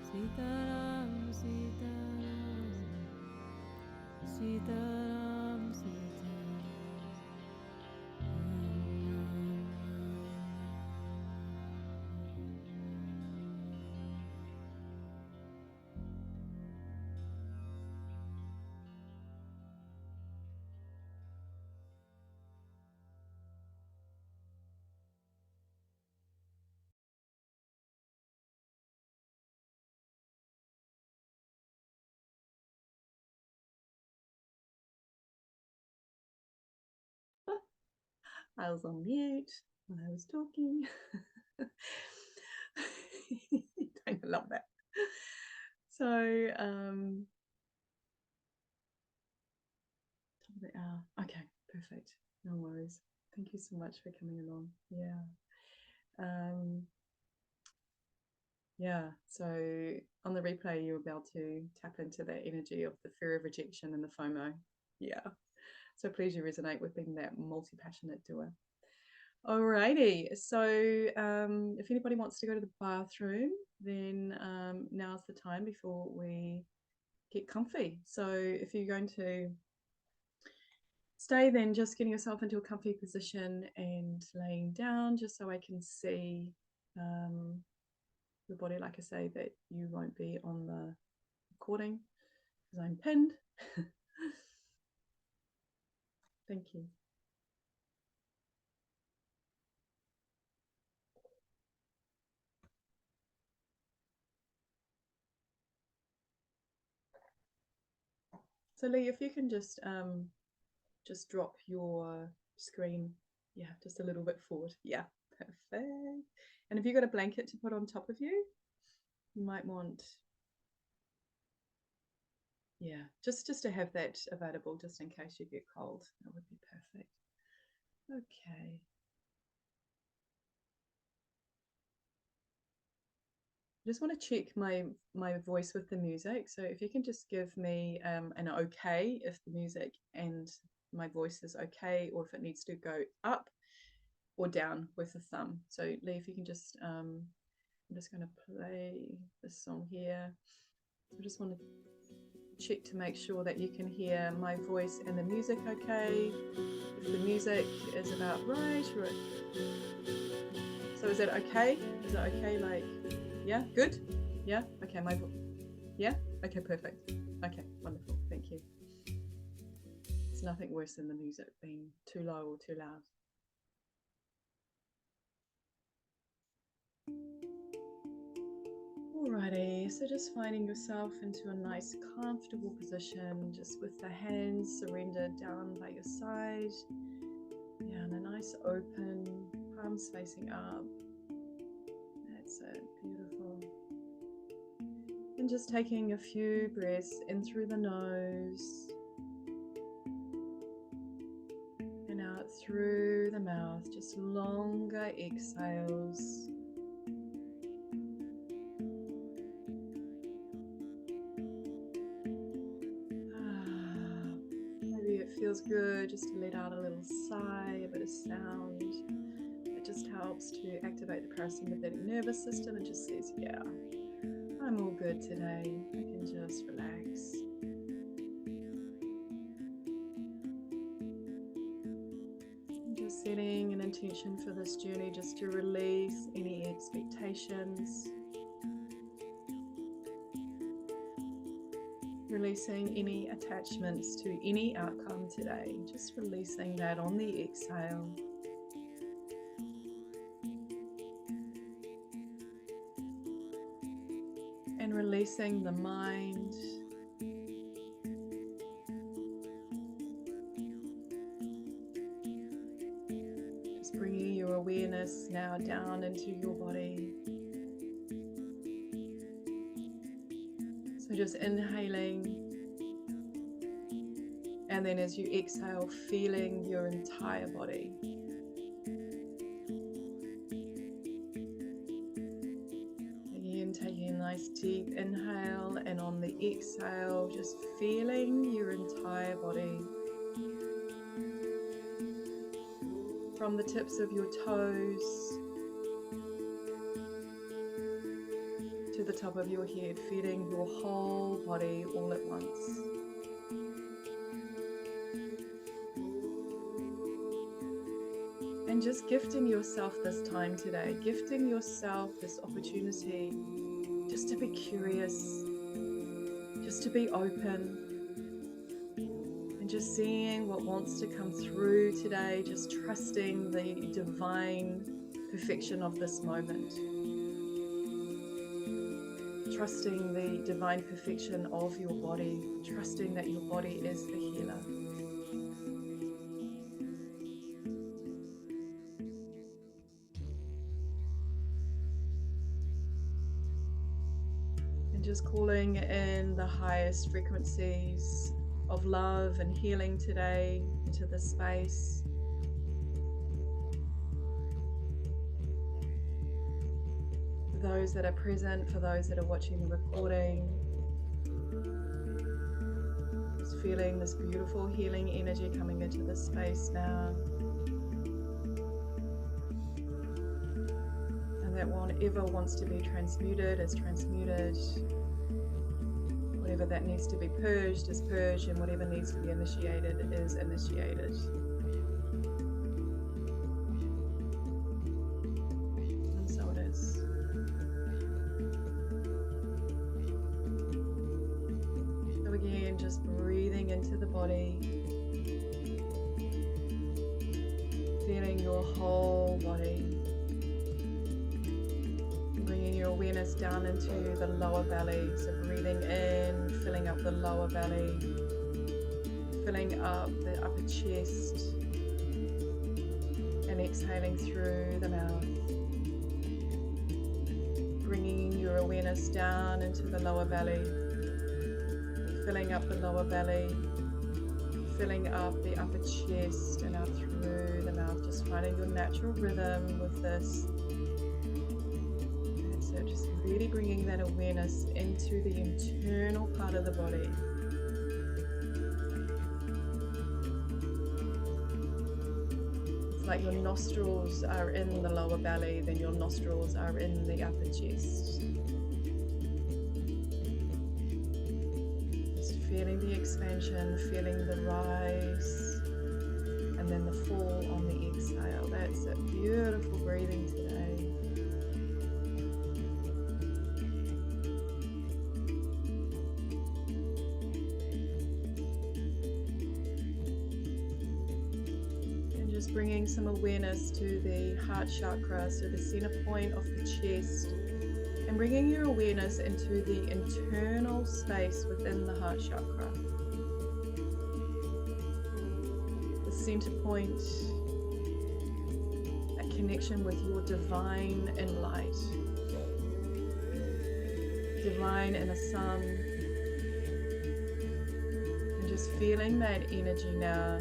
Sitaram, Sitaram, Sitaram, Sitaram. I was on mute when I was talking. I love that. So, top of the hour. Okay, perfect. No worries. Thank you so much for coming along. Yeah. Yeah. So on the replay, you'll be able to tap into the energy of the fear of rejection and the FOMO. Yeah. So please you resonate with being that multi-passionate doer. Alrighty, so if anybody wants to go to the bathroom, then now's the time before we get comfy. So if you're going to stay, then just getting yourself into a comfy position and laying down just so I can see your body. Like I say, that you won't be on the recording because I'm pinned. Thank you. So Lee, if you can just drop your screen, yeah, just a little bit forward. Yeah, perfect. And if you've got a blanket to put on top of you, you might want, yeah, just to have that available just in case you get cold. That would be perfect. Okay. I just want to check my voice with the music. So if you can just give me an okay if the music and my voice is okay, or if it needs to go up or down with the thumb. So Lee, if you can just, I'm just going to play this song here. So I just want to check to make sure that you can hear my voice and the music okay. If the music is about right, so is it okay? Is it okay? Like, yeah, good? Yeah, okay, yeah, okay, perfect. Okay, wonderful, thank you. It's nothing worse than the music being too low or too loud. Alrighty, so just finding yourself into a nice comfortable position, just with the hands surrendered down by your side. Yeah, and a nice open, palms facing up. That's it, beautiful. And just taking a few breaths in through the nose and out through the mouth, just longer exhales. Maybe it feels good just to let out a little sigh, a bit of sound. It just helps to activate the parasympathetic nervous system and just says, yeah, I'm all good today. I can just relax. And just setting an intention for this journey just to release any expectations. Releasing any attachments to any outcome today. Just releasing that on the exhale. And releasing the mind. Just bringing your awareness now down into your body. So just inhaling, and then as you exhale, feeling your entire body. Again, taking a nice deep inhale, and on the exhale, just feeling your entire body. From the tips of your toes to the top of your head, feeling your whole body all at once. And just gifting yourself this time today, gifting yourself this opportunity just to be curious, just to be open, and just seeing what wants to come through today, just trusting the divine perfection of this moment. Trusting the divine perfection of your body, trusting that your body is the healer. And just calling in the highest frequencies of love and healing today into this space. For those that are present, for those that are watching the recording, just feeling this beautiful healing energy coming into this space now. And that whatever wants to be transmuted is transmuted. Whatever that needs to be purged is purged, and whatever needs to be initiated is initiated. And so it is. So again, just breathing into the body, feeling your whole body. Bringing your awareness down into the lower belly, so breathing in, filling up the lower belly, filling up the upper chest, and exhaling through the mouth. Bringing your awareness down into the lower belly, filling up the lower belly, filling up the upper chest and out through the mouth, just finding your natural rhythm with this. So just really bringing that awareness into the internal part of the body. It's like your nostrils are in the lower belly, then your nostrils are in the upper chest. Just feeling the expansion, feeling the rise, and then the fall on the exhale. That's it. Beautiful breathing today. Bringing some awareness to the heart chakra, so the center point of the chest, and bringing your awareness into the internal space within the heart chakra. The center point, that connection with your divine and light. divine inner sun, and just feeling that energy now,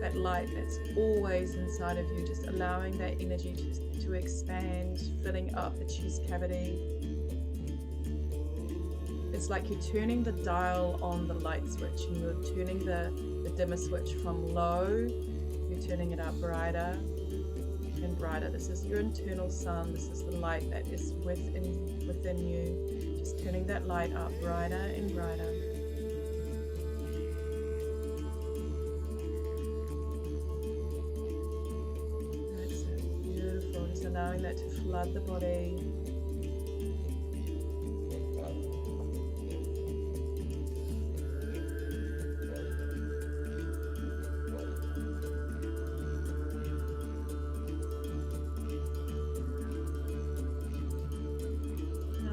that light that's always inside of you, just allowing that energy to expand, filling up the chest cavity. It's like you're turning the dial on the light switch, and you're turning the dimmer switch from low, you're turning it up brighter and brighter. This is your internal sun. This is the light that is within you. Just turning that light up brighter and brighter. That's it. Beautiful. Just allowing that to flood the body.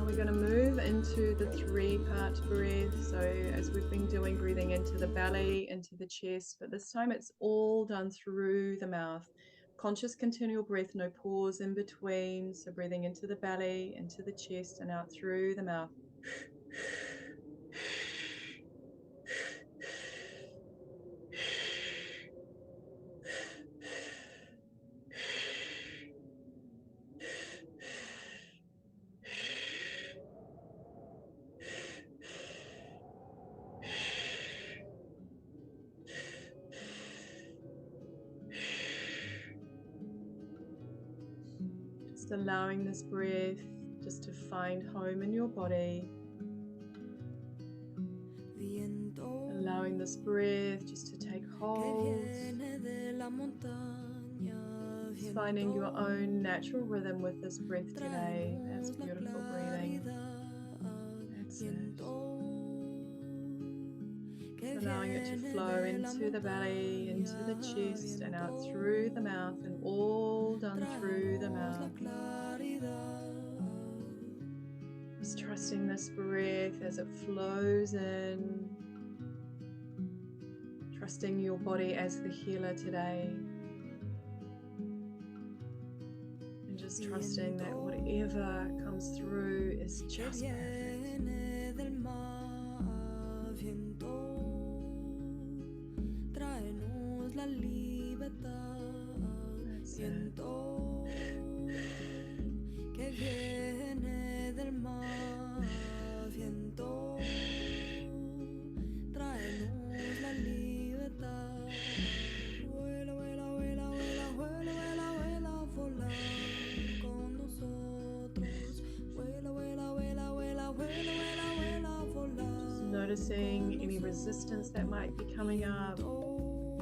We're going to move into the 3-part breath. So as we've been doing, breathing into the belly, into the chest, but this time it's all done through the mouth. Conscious continual breath, no pause in between. So breathing into the belly, into the chest, and out through the mouth. Just allowing this breath just to find home in your body. Allowing this breath just to take hold. Just finding your own natural rhythm with this breath today. That's beautiful breathing. That's it. Allowing it to flow into the belly, into the chest, and out through the mouth, and all done through the mouth. Just trusting this breath as it flows in. Trusting your body as the healer today. And just trusting that whatever comes through is just perfect. That's it. Noticing any resistance that might be coming up,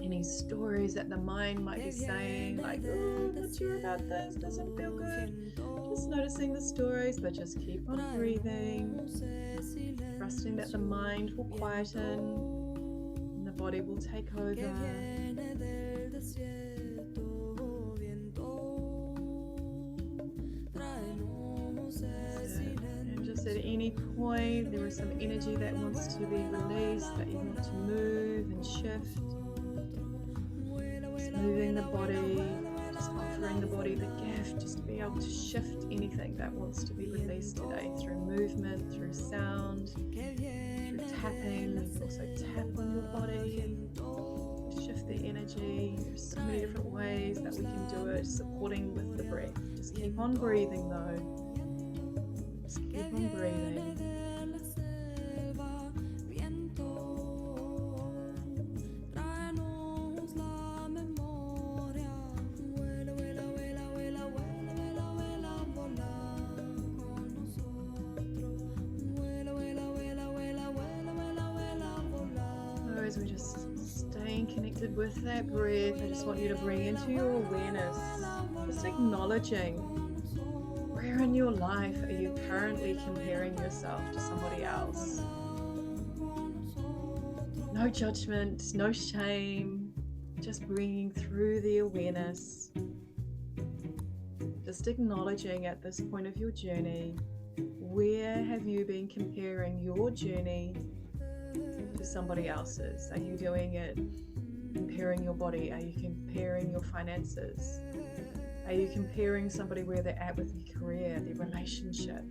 any stories that the mind might be saying, like, oh, I'm not sure about this, doesn't feel good. Just noticing the stories, but just keep on breathing, trusting that the mind will quieten and the body will take over. And just at any point there is some energy that wants to be released, that you want to move and shift. Just moving the body, just offering the body the gift, just to be able to shift anything that wants to be released today through movement, through sound, through tapping. You can also tap on your body and shift the energy. There's so many different ways that we can do it, supporting with the breath. Just keep on breathing though. Just keep on breathing. As we're just staying connected with that breath, I just want you to bring into your awareness, just acknowledging, where in your life are you currently comparing yourself to somebody else? No judgment, no shame, just bringing through the awareness. Just acknowledging at this point of your journey, where have you been comparing your journey to somebody else's? Are you doing it comparing your body? Are you comparing your finances? Are you comparing somebody where they're at with their career, their relationship?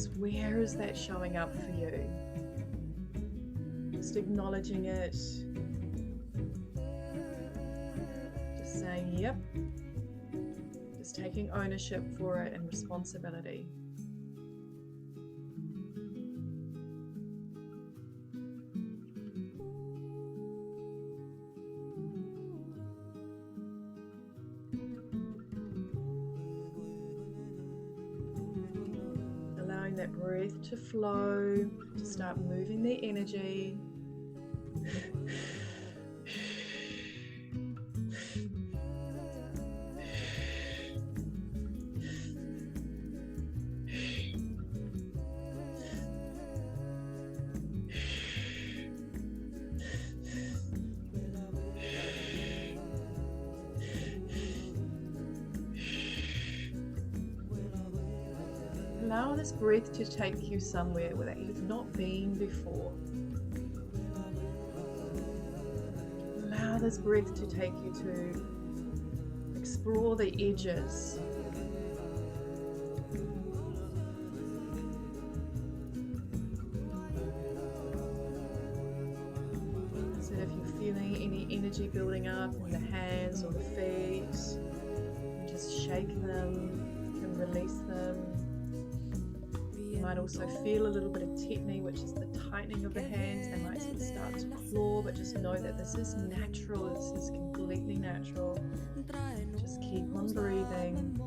Just where is that showing up for you? Just acknowledging it. Just saying, yep. Just taking ownership for it and responsibility. Allowing that breath to flow, to start moving the energy. Allow this breath to take you somewhere where you've not been before. Allow this breath to take you to explore the edges. So if you're feeling any energy building up in the hands or the feet, you just shake them, you can release them. You might also feel a little bit of tetany, which is the tightening of the hands. They might sort of start to claw, but just know that this is natural. This is completely natural. Just keep on breathing.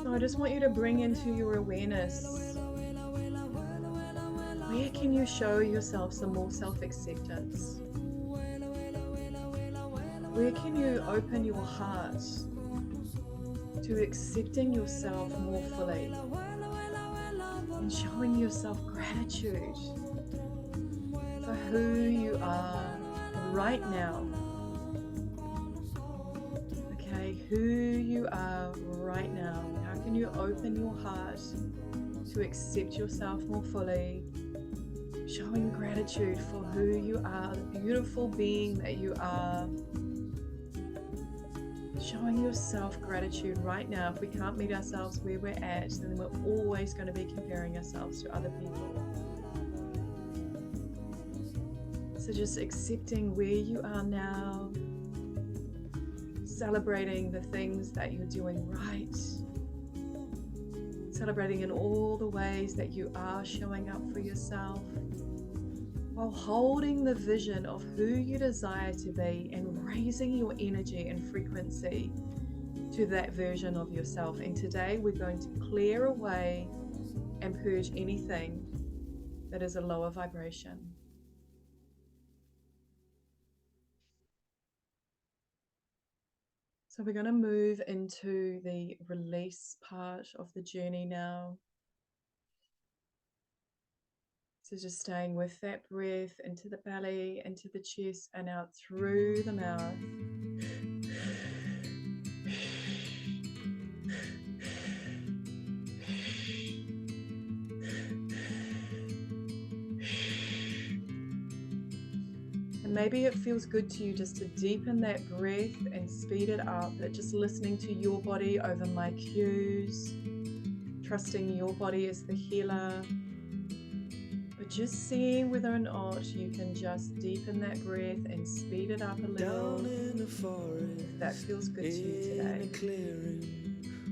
So I just want you to bring into your awareness, where can you show yourself some more self-acceptance? Where can you open your heart to accepting yourself more fully and showing yourself gratitude for who you are right now? Okay, who you are right now. How can you open your heart to accept yourself more fully? Showing gratitude for who you are, the beautiful being that you are. Showing yourself gratitude right now. If we can't meet ourselves where we're at, then we're always going to be comparing ourselves to other people. So just accepting where you are now, celebrating the things that you're doing right, celebrating in all the ways that you are showing up for yourself, while holding the vision of who you desire to be and raising your energy and frequency to that version of yourself. And today we're going to clear away and purge anything that is a lower vibration. So we're going to move into the release part of the journey now. So just staying with that breath into the belly, into the chest, and out through the mouth. And maybe it feels good to you just to deepen that breath and speed it up, but just listening to your body over my cues, trusting your body as the healer. Just seeing whether or not you can just deepen that breath and speed it up a little, if that feels good to you today.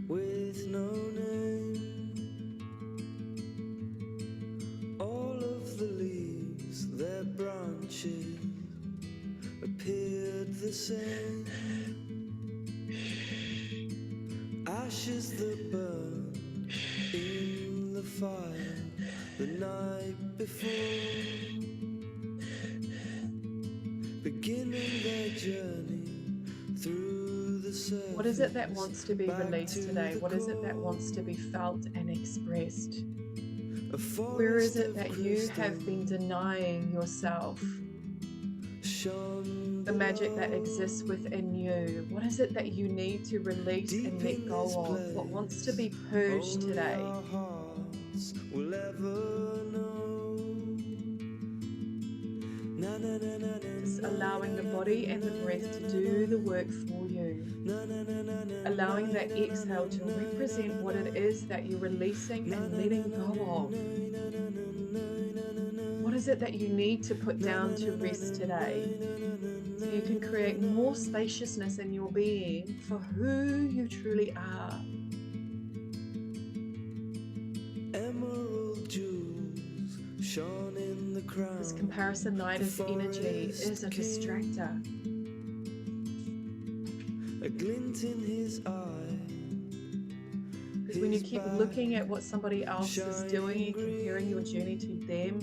With no name, all of the leaves, their branches appeared the same. Ashes that burn in the fire the night before, beginning their journey through the surface. What is it that wants to be released today? What is it that wants to be felt and expressed? Where is it that you have been denying yourself the magic that exists within you? What is it that you need to release and let go of? What wants to be purged today? Will ever know. Just allowing the body and the breath to do the work for you. Allowing that exhale to represent what it is that you're releasing and letting go of. What is it that you need to put down to rest today? So you can create more spaciousness in your being for who you truly are. Emerald jewels shone in the crown. This comparisonitis energy is a distractor. A glint in his eye. Because when you keep looking at what somebody else is doing and comparing your journey to them,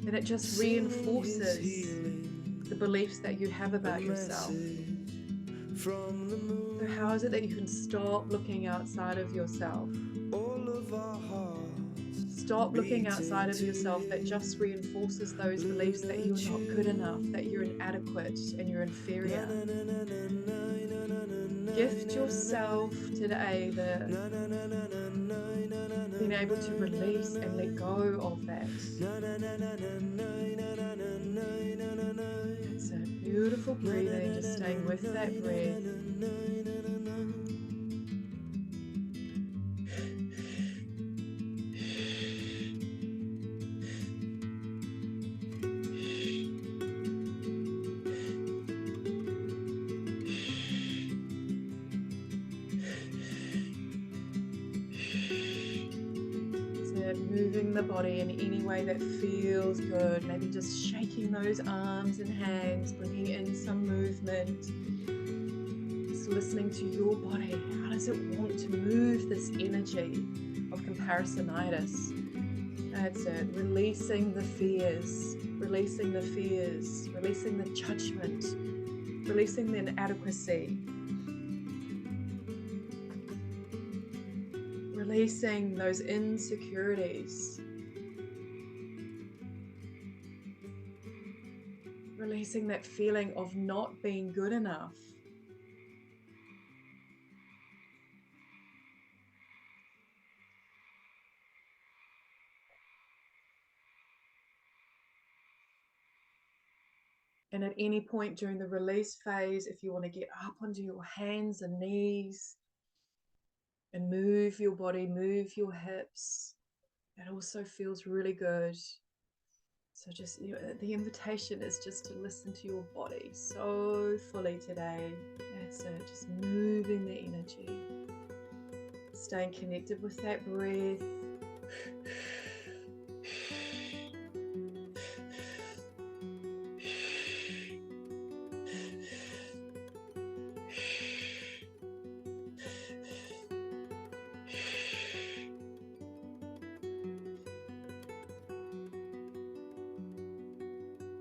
then it just reinforces the beliefs that you have about yourself. So how is it that you can stop looking outside of yourself? Stop looking outside of yourself that just reinforces those beliefs that you're not good enough, that you're inadequate and you're inferior. Gift yourself today being able to release and let go of that. It's a beautiful breathing, just staying with that breath. Moving the body in any way that feels good, maybe just shaking those arms and hands, bringing in some movement, just listening to your body. How does it want to move this energy of comparisonitis? That's it, releasing the fears, releasing the fears, releasing the judgment, releasing the inadequacy. Releasing those insecurities. Releasing that feeling of not being good enough. And at any point during the release phase, if you want to get up onto your hands and knees, and move your body, move your hips. That also feels really good. So just, the invitation is just to listen to your body so fully today. That's it, just moving the energy. Staying connected with that breath.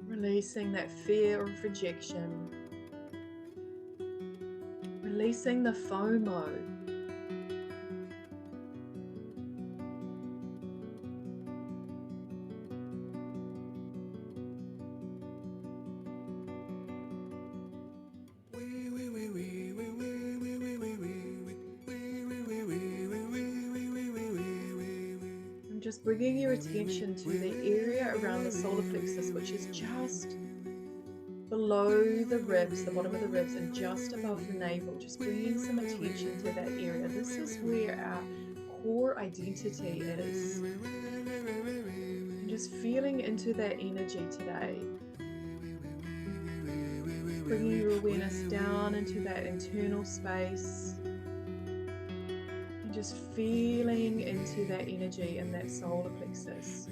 Releasing that fear of rejection. Releasing the FOMO. And just bringing your attention to the area around the solar plexus, which is just below the ribs, the bottom of the ribs, and just above the navel, just bringing some attention to that area. This is where our core identity is. And just feeling into that energy today. Bringing your awareness down into that internal space. And just feeling into that energy in that solar plexus.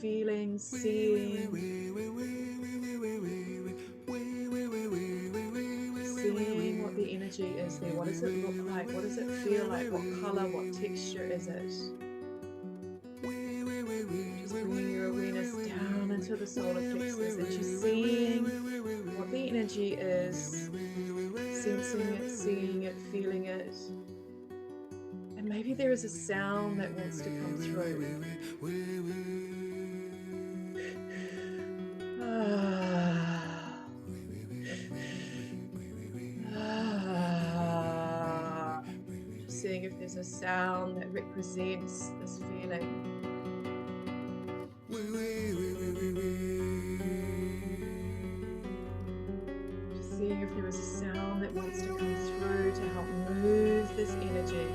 Feeling, seeing what the energy is there. What does it look like? What does it feel like? What color, what texture is it? Just bringing your awareness down into the solar plexus and just seeing what the energy is, sensing it, seeing it, feeling it. And maybe there is a sound that wants to come through. Just seeing if there's a sound that represents this feeling. Just seeing if there is a sound that wants to come through to help move this energy.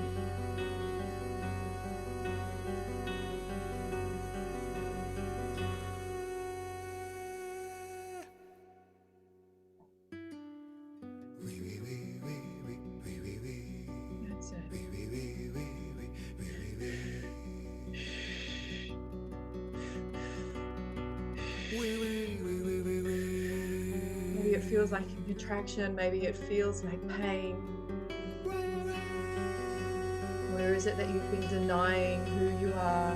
That's it. Maybe it feels like a contraction, maybe it feels like pain. Where is it that you've been denying who you are?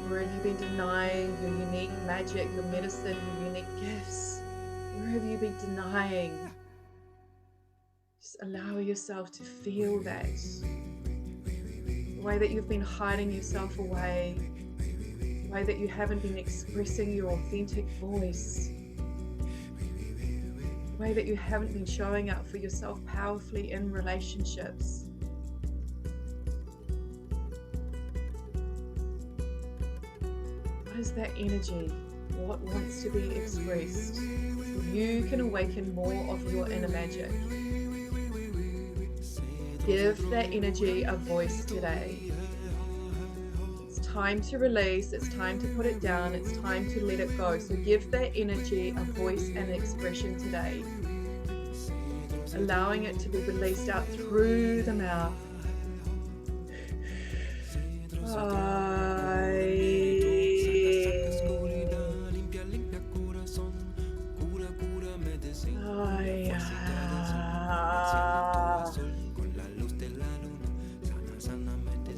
Where have you been denying your unique magic, your medicine, your unique gifts? Where have you been denying? Just allow yourself to feel that. The way that you've been hiding yourself away, the way that you haven't been expressing your authentic voice, the way that you haven't been showing up for yourself powerfully in relationships. What is that energy? What wants to be expressed? So you can awaken more of your inner magic. Give that energy a voice today. It's time to release, it's time to put it down, it's time to let it go. So give that energy a voice and expression today. Allowing it to be released out through the mouth.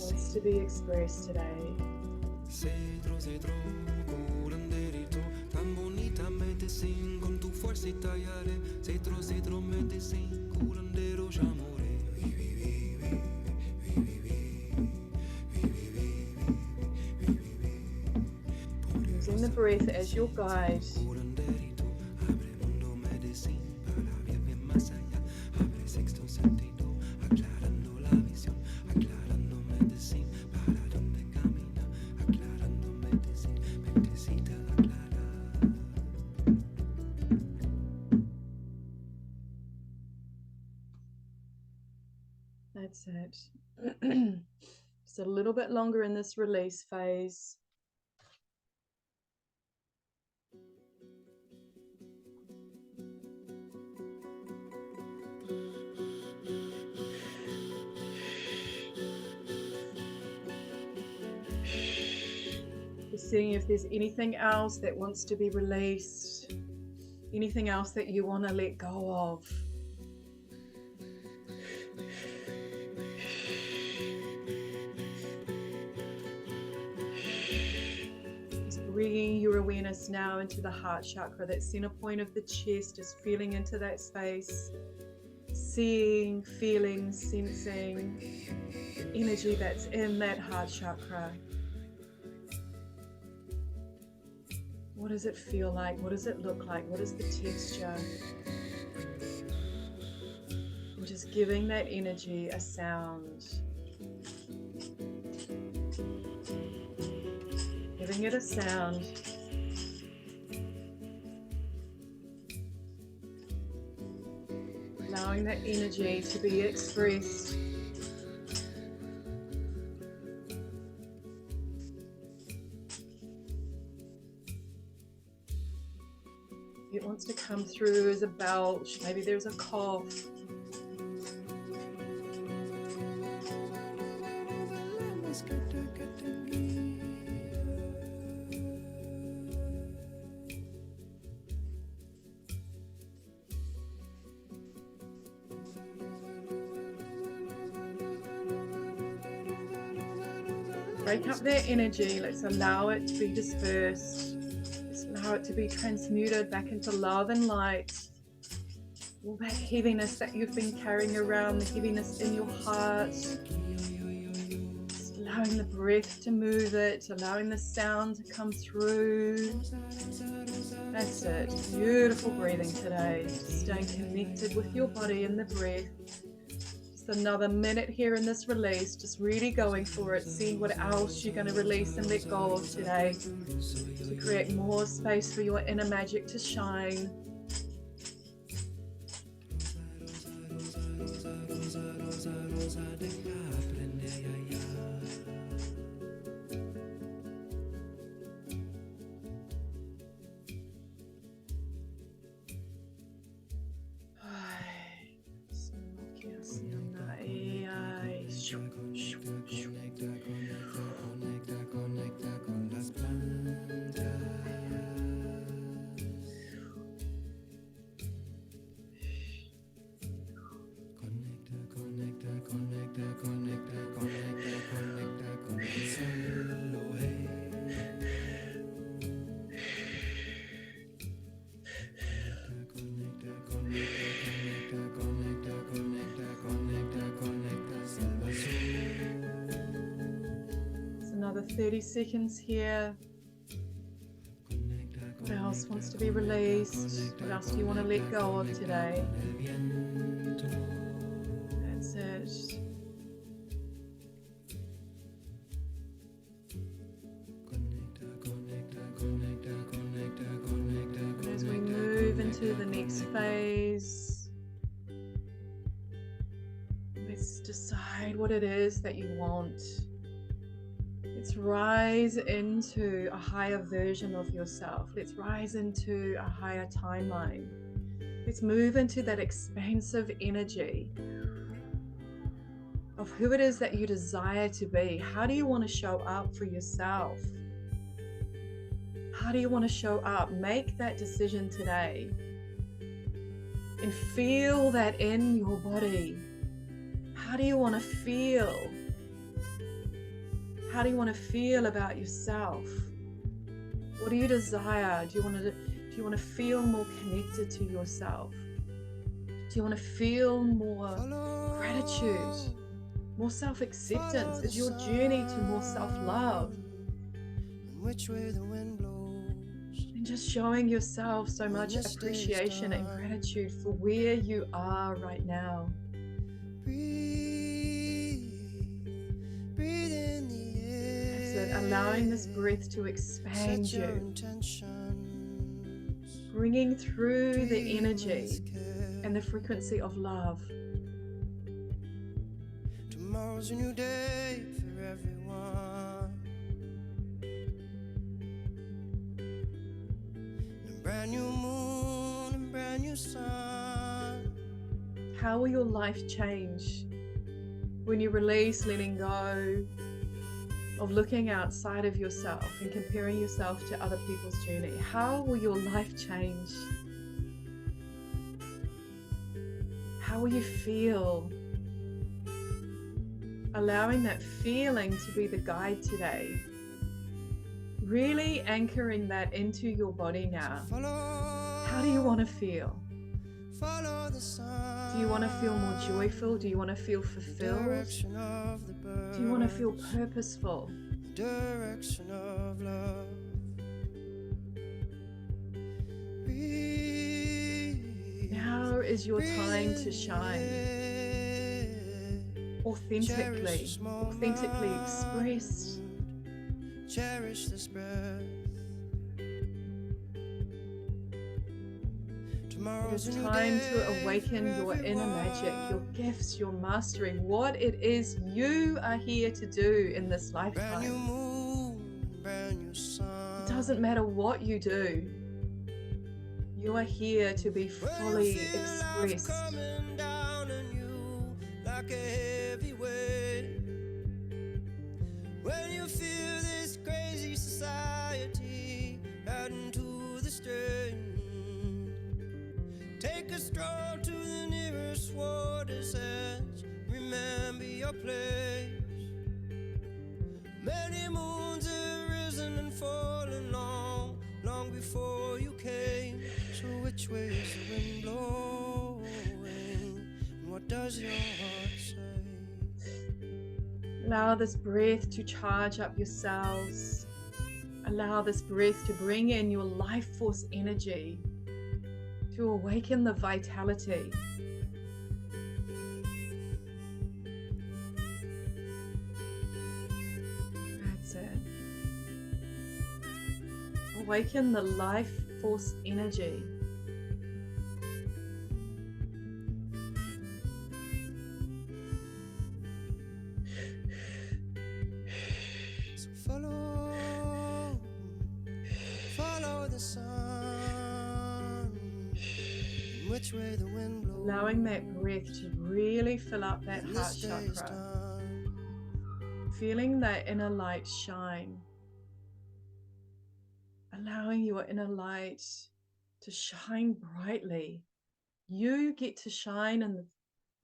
Wants to be expressed today. Using the breath as your guide. That's it. Just a little bit longer in this release phase. Just seeing if there's anything else that wants to be released, anything else that you want to let go of. Bringing your awareness now into the heart chakra, that center point of the chest, just feeling into that space, seeing, feeling, sensing energy that's in that heart chakra. What does it feel like? What does it look like? What is the texture? And just giving that energy a sound. Giving it a sound. Allowing that energy to be expressed. It wants to come through as a belch. Maybe there's a cough. Break up that energy. Let's allow it to be dispersed. Let's allow it to be transmuted back into love and light. All that heaviness that you've been carrying around, the heaviness in your heart. Just allowing the breath to move it, allowing the sound to come through. That's it. Beautiful breathing today. Staying connected with your body and the breath. Just So another minute here in this release, just really going for it, seeing what else you're going to release and let go of today to create more space for your inner magic to shine. Another 30 seconds here. What else wants to be released? What else do you want to let go of today? That's it. As we move into the next phase, let's decide what it is that you want. Let's rise into a higher version of yourself. Let's rise into a higher timeline. Let's move into that expansive energy of who it is that you desire to be. How do you want to show up for yourself? How do you want to show up? Make that decision today and feel that in your body. How do you want to feel? How do you want to feel about yourself? What do you desire? Do you want to feel more connected to yourself? Do you want to feel more gratitude, more self-acceptance? Is your journey to more self-love? And just showing yourself so much appreciation and gratitude for where you are right now. Allowing this breath to expand you, bringing through the energy and the frequency of love. Tomorrow's a new day for everyone. A brand new moon and brand new sun. How will your life change when you release letting go of looking outside of yourself and comparing yourself to other people's journey? How will your life change? How will you feel? Allowing that feeling to be the guide today. Really anchoring that into your body now. How do you want to feel? Do you want to feel more joyful? Do you want to feel fulfilled? Do you want to feel purposeful? Direction of love. Now is your time to shine. Authentically expressed. Cherish this breath. It is time to awaken your inner magic, your gifts, your mastery, what it is you are here to do in this lifetime. It doesn't matter what you do. You are here to be fully expressed. When you feel this crazy society adding to the strain, take a stroll to the nearest water's edge. Remember your place. Many moons have risen and fallen long, long before you came. So which way is the wind blowing? And what does your heart say? Allow this breath to charge up your cells. Allow this breath to bring in your life force energy, to awaken the vitality. That's it. Awaken the life force energy. So follow the sun, and which way the wind blows. Allowing that breath to really fill up that when heart this day's chakra. done. Feeling that inner light shine. Allowing your inner light to shine brightly. You get to shine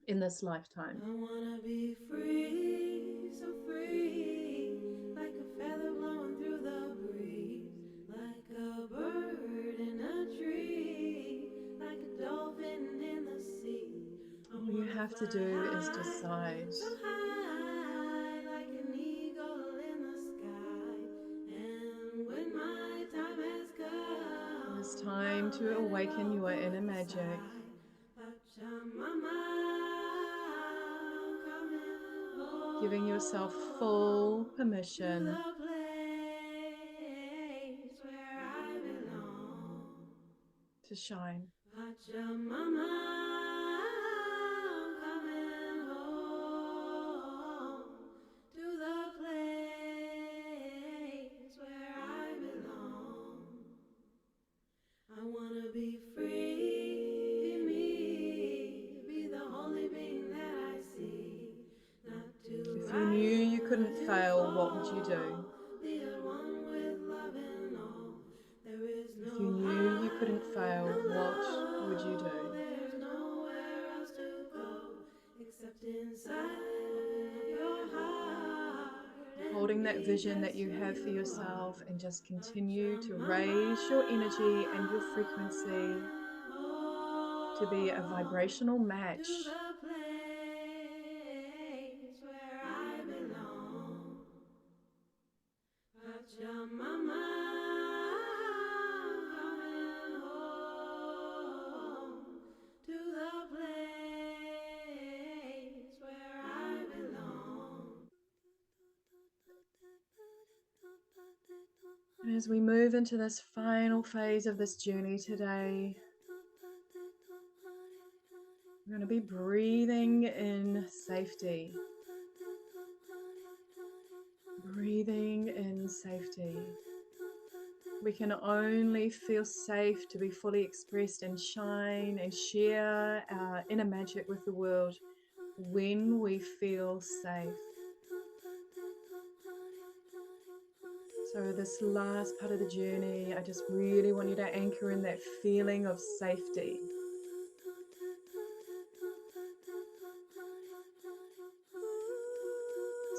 in this lifetime. I wanna be free, so free, like a feather blowing through the breeze, like a bird in a tree, like a dolphin in the sea. All you have to do is decide. So high, like an eagle in the sky. And when my time has come, It's time to awaken your inner magic. Giving yourself full permission to shine. Pachamama, coming home to the place where I belong. I wanna be free, be me, be the holy being that I see. Not to If you knew you couldn't fail, what would you do? be at one with love and all. There is no If you knew you couldn't fail, what would you do? there's nowhere else to go except inside your heart. Holding that vision that you have for yourself and just continue to raise your energy and your frequency to be a vibrational match To the place where I belong. Pachamama, coming home to the place where I belong. And as we move into this final phase of this journey today, we're going to be breathing in safety. Breathing in safety. We can only feel safe to be fully expressed and shine and share our inner magic with the world when we feel safe. So this last part of the journey, I just really want you to anchor in that feeling of safety.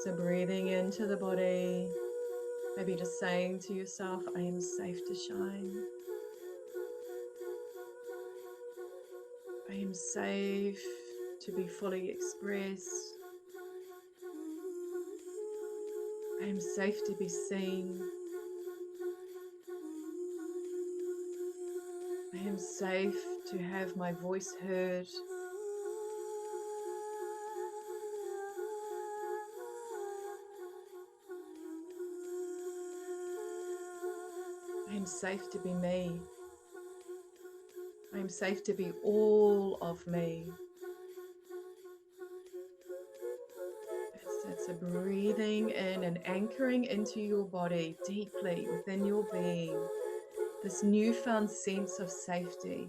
So breathing into the body, maybe just saying to yourself, I am safe to shine. I am safe to be fully expressed. I am safe to be seen. I am safe to have my voice heard. I am safe to be me. I am safe to be all of me. It's a breathing in and anchoring into your body deeply within your being. This newfound sense of safety.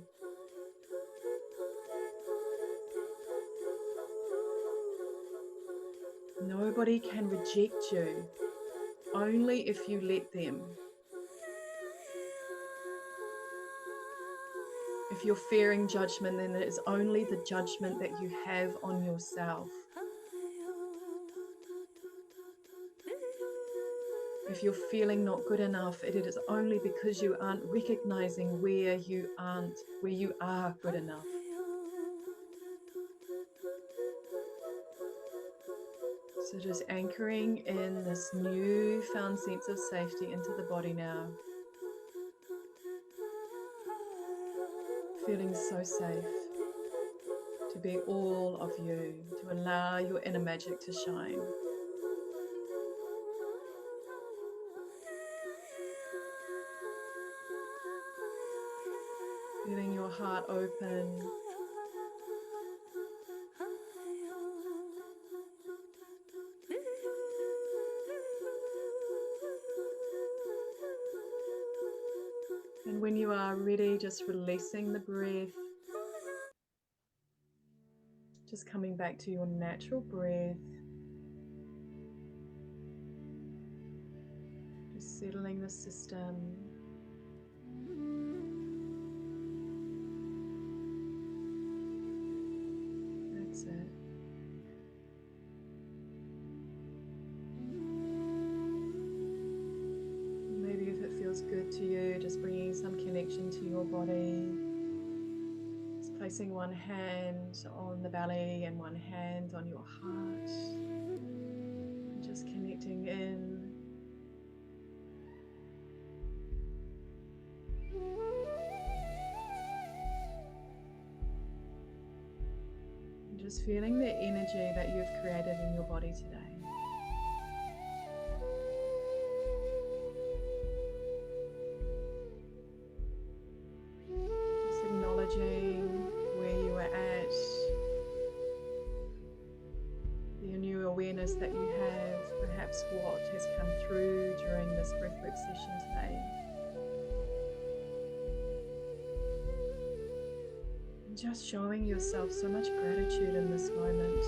Nobody can reject you, only if you let them. If you're fearing judgment, then it is only the judgment that you have on yourself. If you're feeling not good enough, it is only because you aren't recognizing where you are good enough. So just anchoring in this newfound sense of safety into the body now. Feeling so safe to be all of you, to allow your inner magic to shine. Feeling your heart open. And when you are ready, just releasing the breath. Just coming back to your natural breath. Just settling the system. That's it. Maybe if it feels good to you, just bringing some connection to your body. Just placing one hand on the belly and one hand on your heart. And just connecting in. And just feeling the energy that you've created in your body today. Just acknowledging where you are at, the new awareness that you have, perhaps what has come through during this breathwork session today. And just showing yourself so much gratitude in this moment.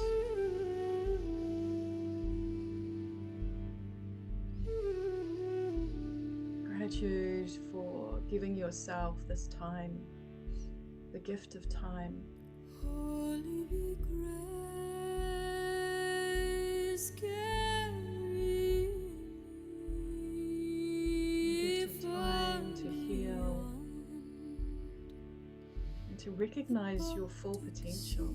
Gratitude for giving yourself this time, the gift of time. Holy grace, carry The gift of time to heal and to recognize your full potential.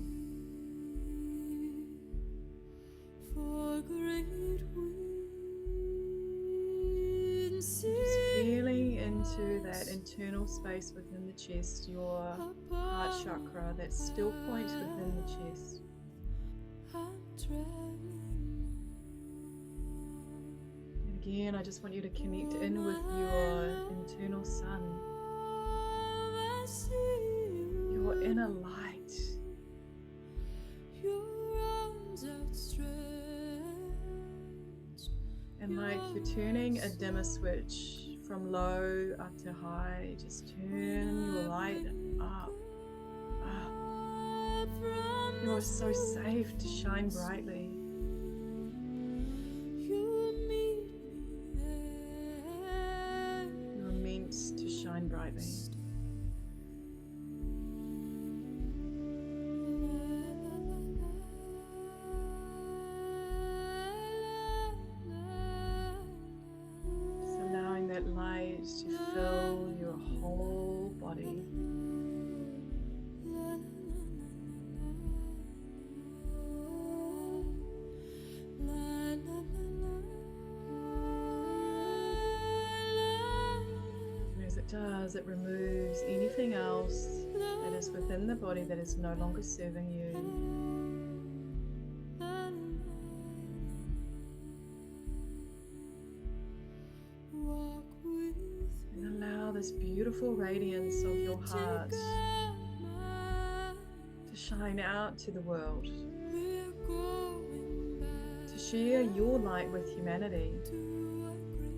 for great winds. Just feeling into that internal space within the chest, your heart chakra, that still point within the chest. And again, I just want you to connect in with your internal sun, your inner light. Your arms outstretched. And like you're turning a dimmer switch from low up to high, just turn your light up. You are so safe to shine brightly. You meet me there. You are meant to shine brightly. Just allowing that light to fill your whole body. And as it does, it removes anything else that is within the body that is no longer serving you. Walk with And allow this beautiful radiance of your heart to shine out to the world, We're going back to share your light with humanity. to a great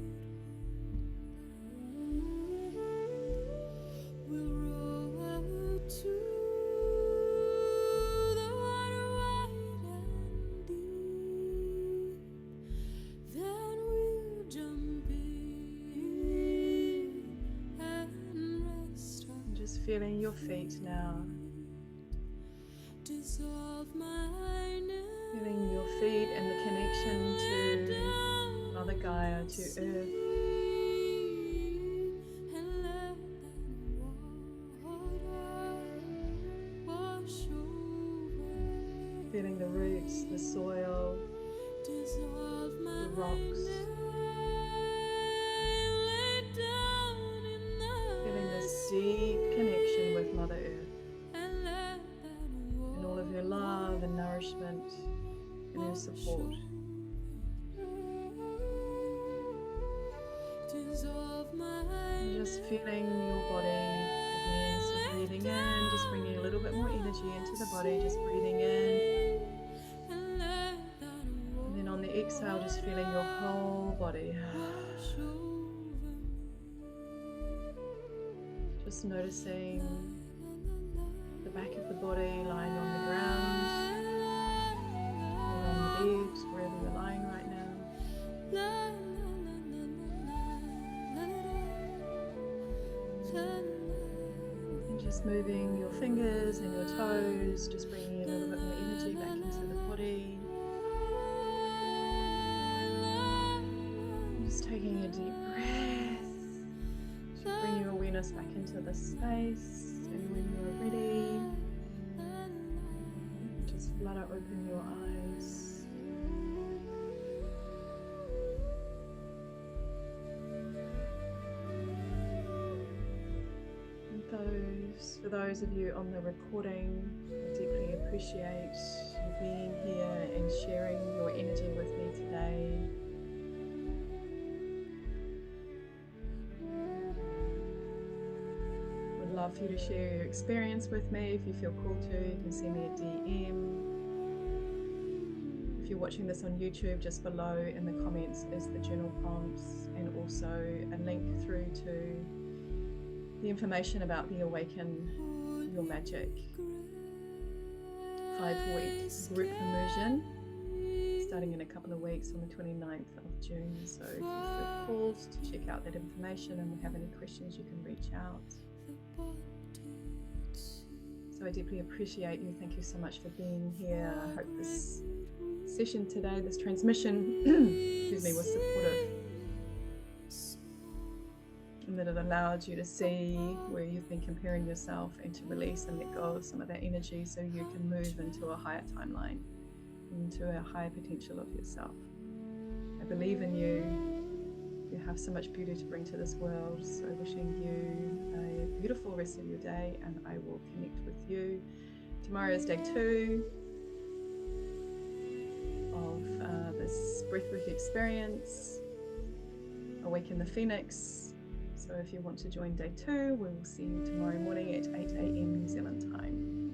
we'll row out to the water wide and deep. Then we'll jump in and rest our And just feeling your feet now, dissolve my nerves. feeling your feet and the connection to Mother Gaia, to Earth. And let that water wash over. Feeling the roots, the soil, Dissolve my the rocks. lay down in the Feeling this deep connection with Mother Earth and let that and all of her love and nourishment and her support. dissolve my And just feeling your body again so breathing in, just bringing a little bit more energy into the body, just breathing in. And then on the exhale, just feeling your whole body. Just noticing the back of the body lying on the ground, or on the bed, wherever you're lying right now. And just moving your fingers and your toes, just bringing a little bit more energy back into the body. And just taking a deep breath. Bring your awareness back into the space, and when you're ready, just flutter open your eyes. And for those of you on the recording, I deeply appreciate you being here and sharing your energy with me today. Love for you to share your experience with me. If you feel called to, you can send me a DM. If you're watching this on YouTube, just below in the comments is the journal prompts, and also a link through to the information about the Awaken Your Magic 5-week group immersion starting in a couple of weeks on the 29th of June. So if you feel called to check out that information and have any questions, you can reach out. So I deeply appreciate you. Thank you so much for being here. I hope this session today, this transmission, excuse me, was supportive, and that it allowed you to see where you've been comparing yourself, and to release and let go of some of that energy so you can move into a higher timeline, into a higher potential of yourself. I believe in you. You have so much beauty to bring to this world. So wishing you a beautiful rest of your day, and I will connect with you. Tomorrow is day 2 of this breathwork experience, Awaken the Phoenix. So if you want to join day 2, we will see you tomorrow morning at 8 a.m. New Zealand time.